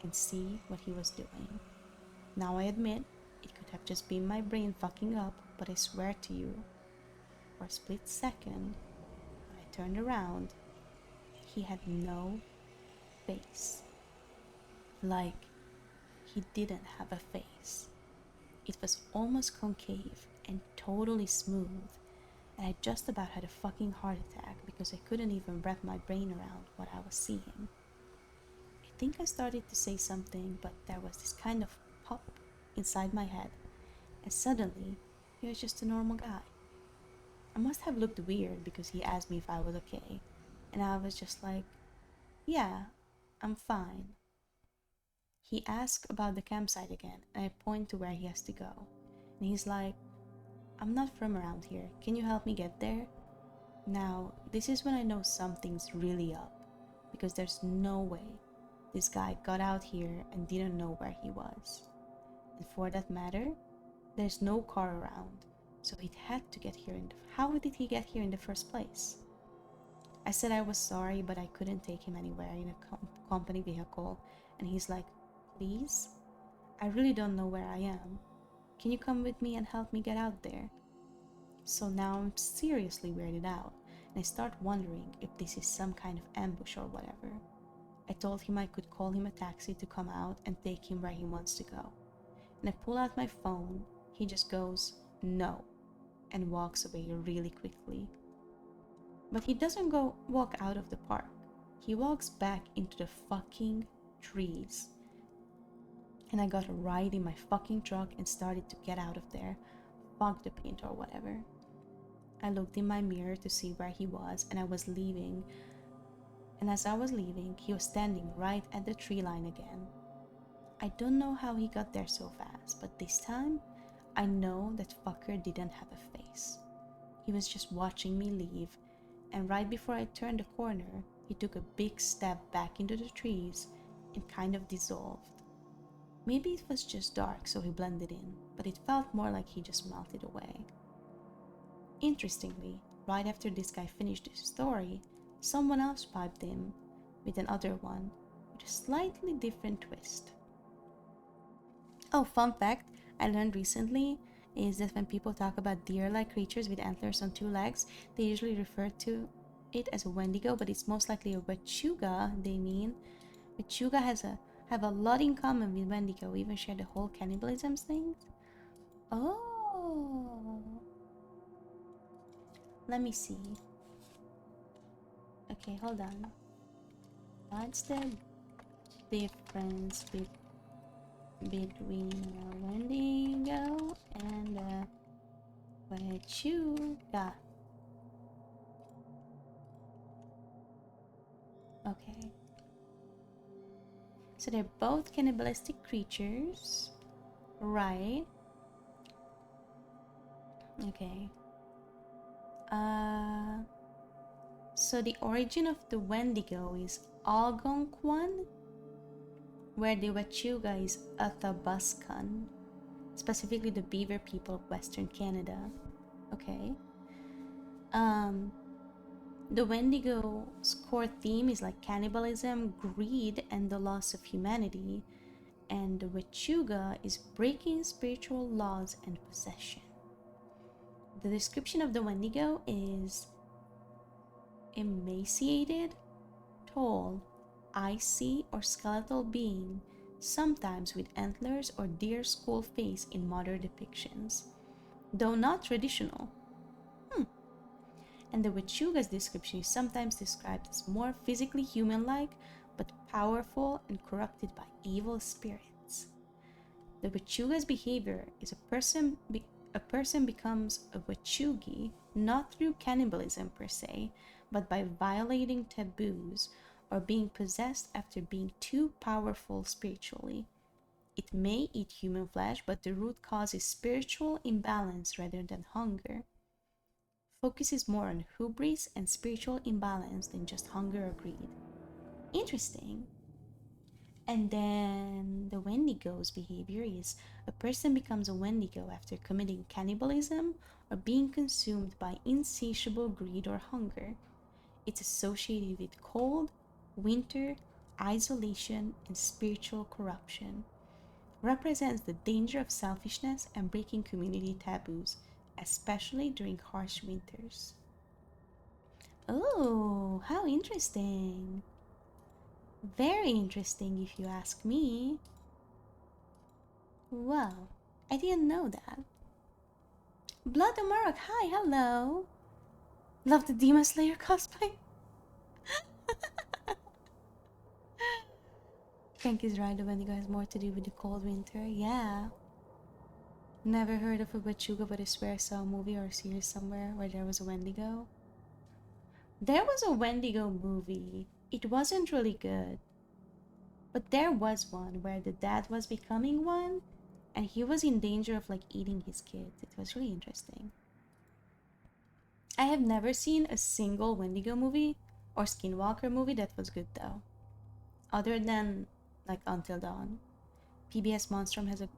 and see what he was doing. Now I admit, it could have just been my brain fucking up, but I swear to you, for a split second, when I turned around, he had no face. Like, he didn't have a face. It was almost concave and totally smooth, and I just about had a fucking heart attack because I couldn't even wrap my brain around what I was seeing. It think I started to say something, but there was this kind of pop inside my head, and suddenly he was just a normal guy. I must have looked weird because he asked me if I was okay, and I was just like, yeah, I'm fine. He asks about the campsite again, and I point to where he has to go. And he's like, I'm not from around here. Can you help me get there? Now, this is when I know something's really up, because there's no way this guy got out here and didn't know where he was. And for that matter, there's no car around, so he had to get here. How did he get here in the first place? I said I was sorry, but I couldn't take him anywhere in a company vehicle, and he's like, please? I really don't know where I am. Can you come with me and help me get out there? So now I'm seriously weirded out, and I start wondering if this is some kind of ambush or whatever. I told him I could call him a taxi to come out and take him where he wants to go. And I pull out my phone. He just goes, no, and walks away really quickly. But he doesn't walk out of the park. He walks back into the fucking trees. And I got a ride in my fucking truck and started to get out of there, fog the paint or whatever. I looked in my mirror to see where he was, and I was leaving. And as I was leaving, he was standing right at the tree line again. I don't know how he got there so fast, but this time, I know that fucker didn't have a face. He was just watching me leave, and right before I turned the corner, he took a big step back into the trees and kind of dissolved. Maybe it was just dark, so he blended in, but it felt more like he just melted away. Interestingly, right after this guy finished his story, someone else piped in with another one with a slightly different twist. Oh, fun fact I learned recently is that when people talk about deer-like creatures with antlers on two legs, they usually refer to it as a wendigo, but it's most likely a wechuga they mean. Wechuga have a lot in common with wendigo. We even share the whole cannibalism thing. Oh, let me see. Okay, hold on. What's the difference between a wendigo and a wechuga? Okay. So they're both cannibalistic creatures, right? Okay. So the origin of the Wendigo is Algonquan, where the Wechuga is Athabascan, specifically the Beaver people of Western Canada. Okay. The Wendigo's core theme is like cannibalism, greed, and the loss of humanity, and the Wechuga is breaking spiritual laws and possession. The description of the Wendigo is emaciated, tall, icy, or skeletal being, sometimes with antlers or deer skull face in modern depictions, though not traditional. And the Wechuga's description is sometimes described as more physically human-like, but powerful and corrupted by evil spirits. The Wechuga's behavior is a person becomes a Wechugi not through cannibalism per se, but by violating taboos or being possessed after being too powerful spiritually. It may eat human flesh, but the root cause is spiritual imbalance rather than hunger. Focuses more on hubris and spiritual imbalance than just hunger or greed. Interesting. And then the Wendigo's behavior is a person becomes a Wendigo after committing cannibalism or being consumed by insatiable greed or hunger. It's associated with cold, winter, isolation, and spiritual corruption. Represents the danger of selfishness and breaking community taboos, especially during harsh winters. Oh, how interesting! Very interesting if you ask me. Wow, I didn't know that. Blood Amarok, hi, hello! Love the Demon Slayer cosplay? Frankie's right, the Wendigo has more to do with the cold winter. Yeah. Never heard of a Bachuga, but I swear I saw a movie or a series somewhere where there was a Wendigo. There was a Wendigo movie. It wasn't really good, but there was one where the dad was becoming one and he was in danger of like eating his kids. It was really interesting. I have never seen a single Wendigo movie or Skinwalker movie that was good though, other than like Until Dawn. PBS Monstrum has a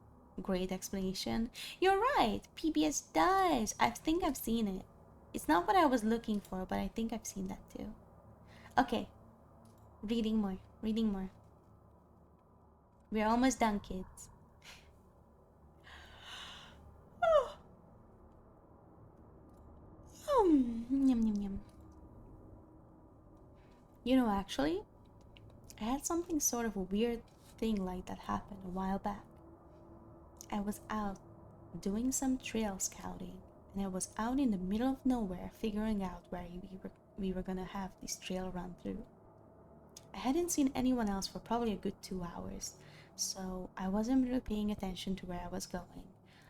great explanation. You're right, PBS does. I think I've seen it. It's not what I was looking for, but I think I've seen that too. Okay, reading more, reading more. We're almost done, kids. Yum, yum, yum. You know, actually, I had something sort of a weird thing like that happen a while back. I was out doing some trail scouting, and I was out in the middle of nowhere figuring out where we were gonna have this trail run through. I hadn't seen anyone else for probably a good 2 hours, so I wasn't really paying attention to where I was going.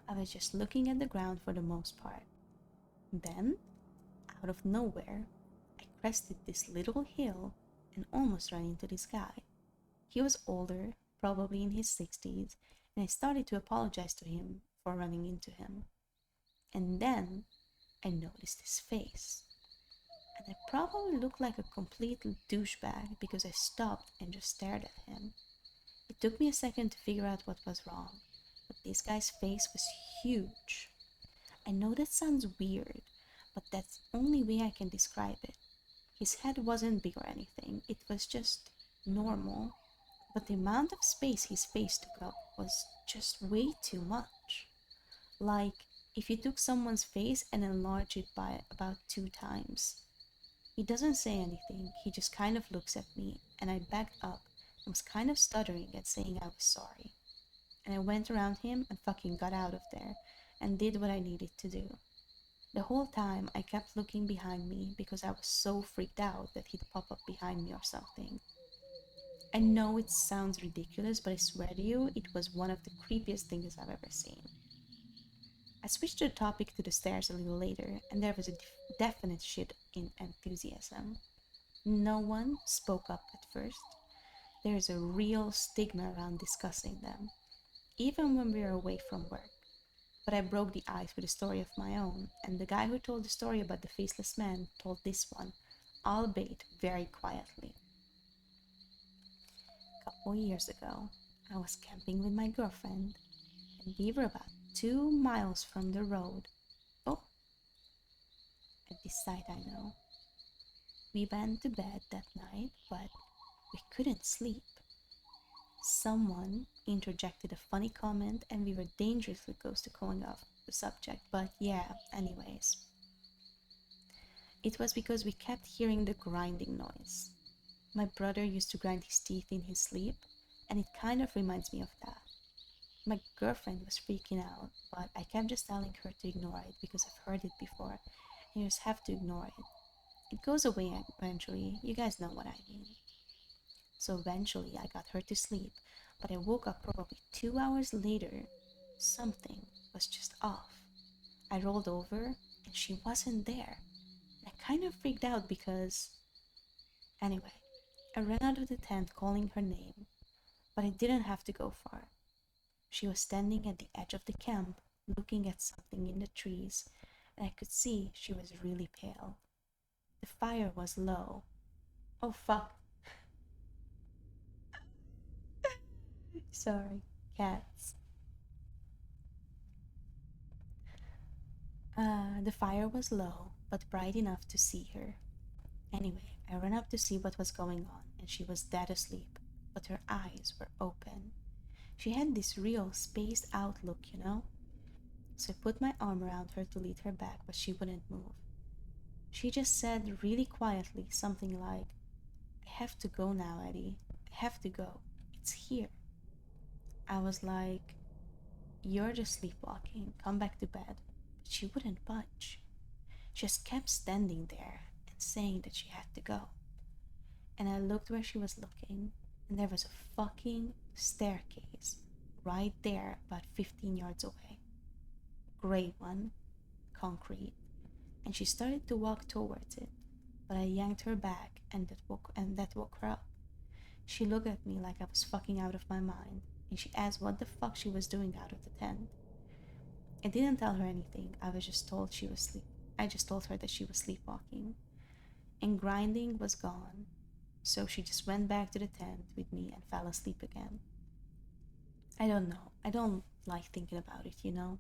I was just looking at the ground for the most part. Then, out of nowhere, I crested this little hill and almost ran into this guy. He was older, probably in his 60s, and I started to apologize to him for running into him. And then I noticed his face. And I probably looked like a complete douchebag because I stopped and just stared at him. It took me a second to figure out what was wrong, but this guy's face was huge. I know that sounds weird, but that's the only way I can describe it. His head wasn't big or anything, it was just normal, but the amount of space his face took up was just way too much. Like if you took someone's face and enlarged it by about 2 times. He doesn't say anything, he just kind of looks at me, and I backed up and was kind of stuttering at saying I was sorry. And I went around him and fucking got out of there and did what I needed to do. The whole time I kept looking behind me because I was so freaked out that he'd pop up behind me or something. I know it sounds ridiculous, but I swear to you, it was one of the creepiest things I've ever seen. I switched the topic to the stairs a little later, and there was a definite shit in enthusiasm. No one spoke up at first. There's a real stigma around discussing them, even when we are away from work. But I broke the ice with a story of my own, and the guy who told the story about the faceless man told this one, albeit very quietly. A couple years ago, I was camping with my girlfriend, and we were about 2 miles from the road. Oh, at this side I know. We went to bed that night, but we couldn't sleep. Someone interjected a funny comment, and we were dangerously close to going off the subject, but yeah, anyways. It was because we kept hearing the grinding noise. My brother used to grind his teeth in his sleep, and it kind of reminds me of that. My girlfriend was freaking out, but I kept just telling her to ignore it because I've heard it before, and you just have to ignore it. It goes away eventually, you guys know what I mean. So eventually I got her to sleep, but I woke up probably 2 hours later. Something was just off. I rolled over and she wasn't there. I kind of freaked out because. Anyway, I ran out of the tent calling her name, but I didn't have to go far. She was standing at the edge of the camp, looking at something in the trees, and I could see she was really pale. The fire was low. Oh fuck. Sorry, cats. The fire was low, but bright enough to see her. Anyway, I ran up to see what was going on, and she was dead asleep, but her eyes were open. She had this real spaced out look, you know? So I put my arm around her to lead her back, but she wouldn't move. She just said really quietly something like, I have to go now, Eddie. I have to go. It's here. I was like, you're just sleepwalking. Come back to bed. But she wouldn't budge. She just kept standing there and saying that she had to go. And I looked where she was looking, and there was a fucking staircase right there, about 15 yards away. Gray one, concrete, and she started to walk towards it, but I yanked her back, and that woke her up. She looked at me like I was fucking out of my mind, and she asked what the fuck she was doing out of the tent. I didn't tell her anything. I just told her that she was sleepwalking, and grinding was gone. So she just went back to the tent with me and fell asleep again. I don't know. I don't like thinking about it, you know?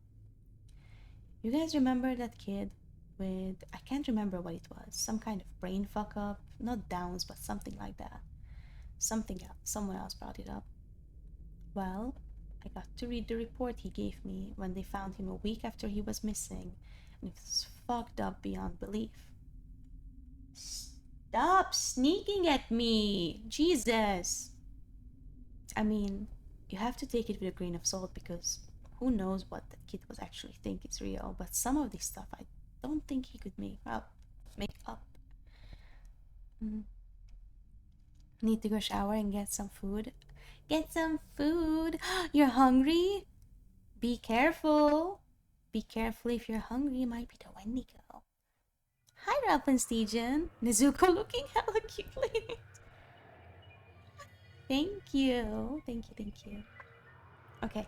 You guys remember that kid with, I can't remember what it was, some kind of brain fuck up? Not Downs, but something like that. Something else. Someone else brought it up. Well, I got to read the report he gave me when they found him a week after he was missing, and it was fucked up beyond belief. Stop sneaking at me! Jesus! I mean, you have to take it with a grain of salt because who knows what that kid was actually think is real, but some of this stuff I don't think he could make up. Need to go shower and get some food. Get some food! You're hungry? Be careful! Be careful if you're hungry, it might be the Wendigo. Hi, Rapunstein. Nezuko looking hella cute. Thank you. Thank you. Okay.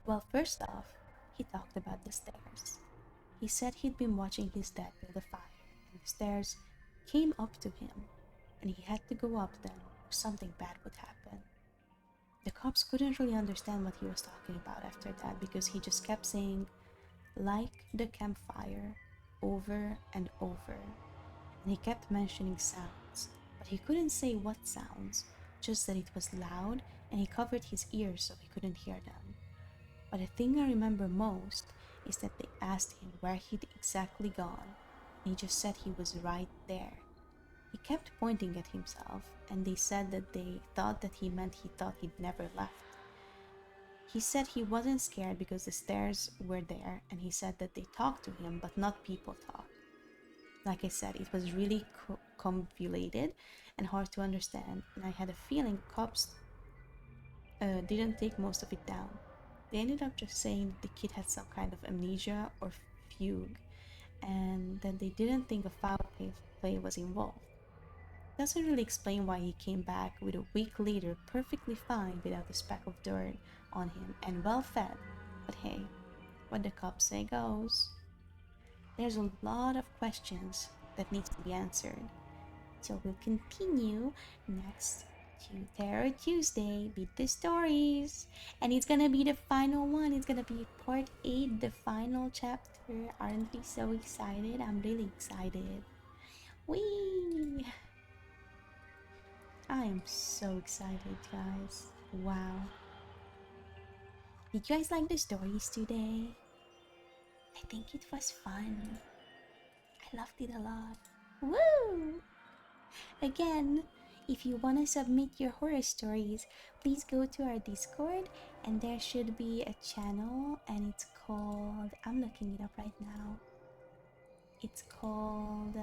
Well, first off, he talked about the stairs. He said he'd been watching his dad build a fire, and the stairs came up to him, and he had to go up them or something bad would happen. The cops couldn't really understand what he was talking about after that because he just kept saying, like the campfire, over and over. And he kept mentioning sounds, but he couldn't say what sounds, just that it was loud and he covered his ears so he couldn't hear them. But the thing I remember most is that they asked him where he'd exactly gone, and he just said he was right there. He kept pointing at himself, and they said that they thought that he meant he thought he'd never left. He said he wasn't scared because the stairs were there, and he said that they talked to him, but not people talk. Like I said, it was really convoluted and hard to understand, and I had a feeling cops didn't take most of it down. They ended up just saying the kid had some kind of amnesia or fugue, and that they didn't think a foul play was involved. Doesn't really explain why he came back with a week later perfectly fine without a speck of dirt on him and well fed, but hey, what the cops say goes. There's a lot of questions that need to be answered, so we'll continue next to Terror Tuesday, Beat the Stories, and it's gonna be the final one. It's gonna be part 8, the final chapter. Aren't we so excited? I'm really excited. Whee! I am so excited, guys. Wow. Did you guys like the stories today? I think it was fun. I loved it a lot. Woo! Again, if you want to submit your horror stories, please go to our Discord and there should be a channel and it's called, I'm looking it up right now. It's called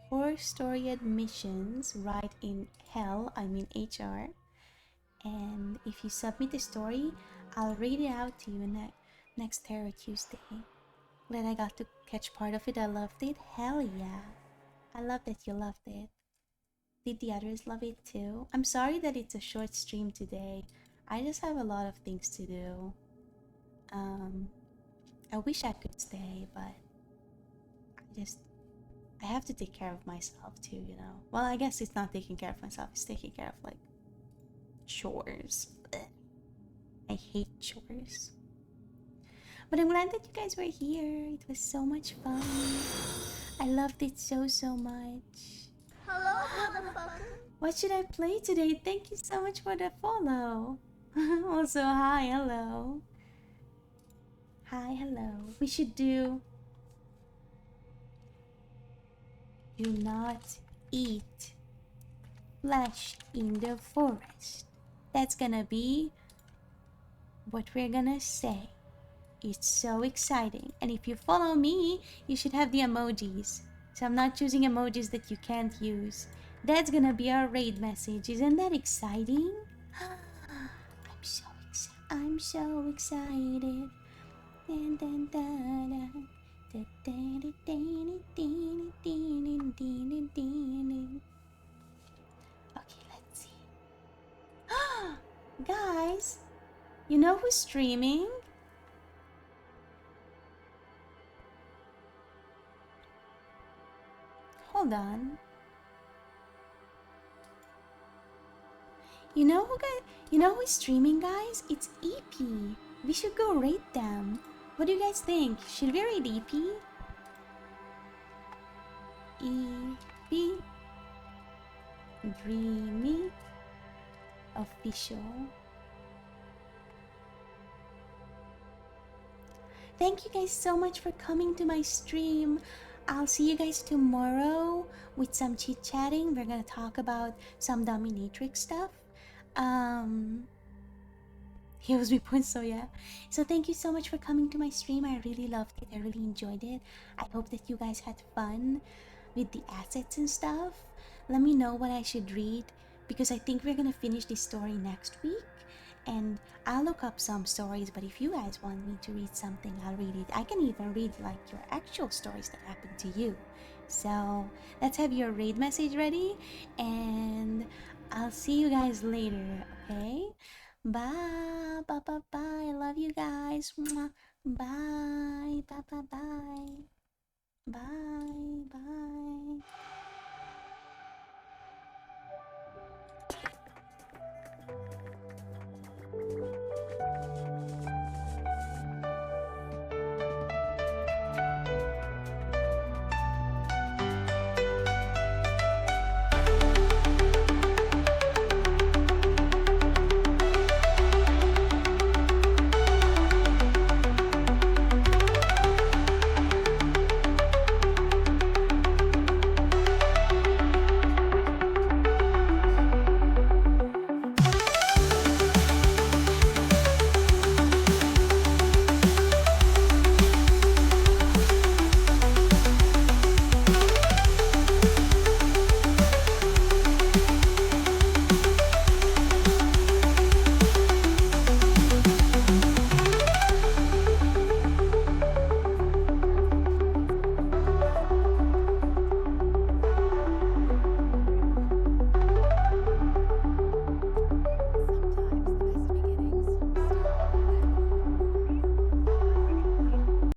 Horror Story Admissions, right in hell, I mean HR. And if you submit a story, I'll read it out to you next Terror Tuesday. Glad I got to catch part of it. I loved it. Hell yeah. I love that you loved it. Did the others love it too? I'm sorry that it's a short stream today. I just have a lot of things to do. I wish I could stay, but I have to take care of myself too, you know. Well, I guess it's not taking care of myself, it's taking care of like chores. Ugh. I hate chores. But I'm glad that you guys were here. It was so much fun. I loved it so much. Hello, motherfucker. What should I play today? Thank you so much for the follow. Also, hi, hello. Hi, hello. We should do not eat flesh in the forest. That's gonna be what we're gonna say. It's so exciting. And if you follow me, you should have the emojis. So I'm not choosing emojis that you can't use. That's gonna be our raid message. Isn't that exciting? I'm so excited. I'm so excited. Dun, dun, dun, dun. Da, da, da, da, da, da, da, da, da. Okay, let's see. Guys, you know who's streaming? Hold on. You know who's streaming, guys? It's EP. We should go rate them. What do you guys think? Should we rate EP? EP Dreamy Official. Thank you guys so much for coming to my stream. I'll see you guys tomorrow with some chit chatting. We're gonna talk about some dominatrix stuff. Um, Heroes be points, so yeah. So thank you so much for coming to my stream. I really loved it. I really enjoyed it. I hope that you guys had fun with the assets and stuff. Let me know what I should read because I think we're gonna finish this story next week. And I'll look up some stories, but if you guys want me to read something, I'll read it. I can even read like your actual stories that happened to you. So let's have your raid message ready, and I'll see you guys later, okay? Bye, bye, bye, bye. I love you guys. Mwah. Bye, bye, bye, bye. Bye.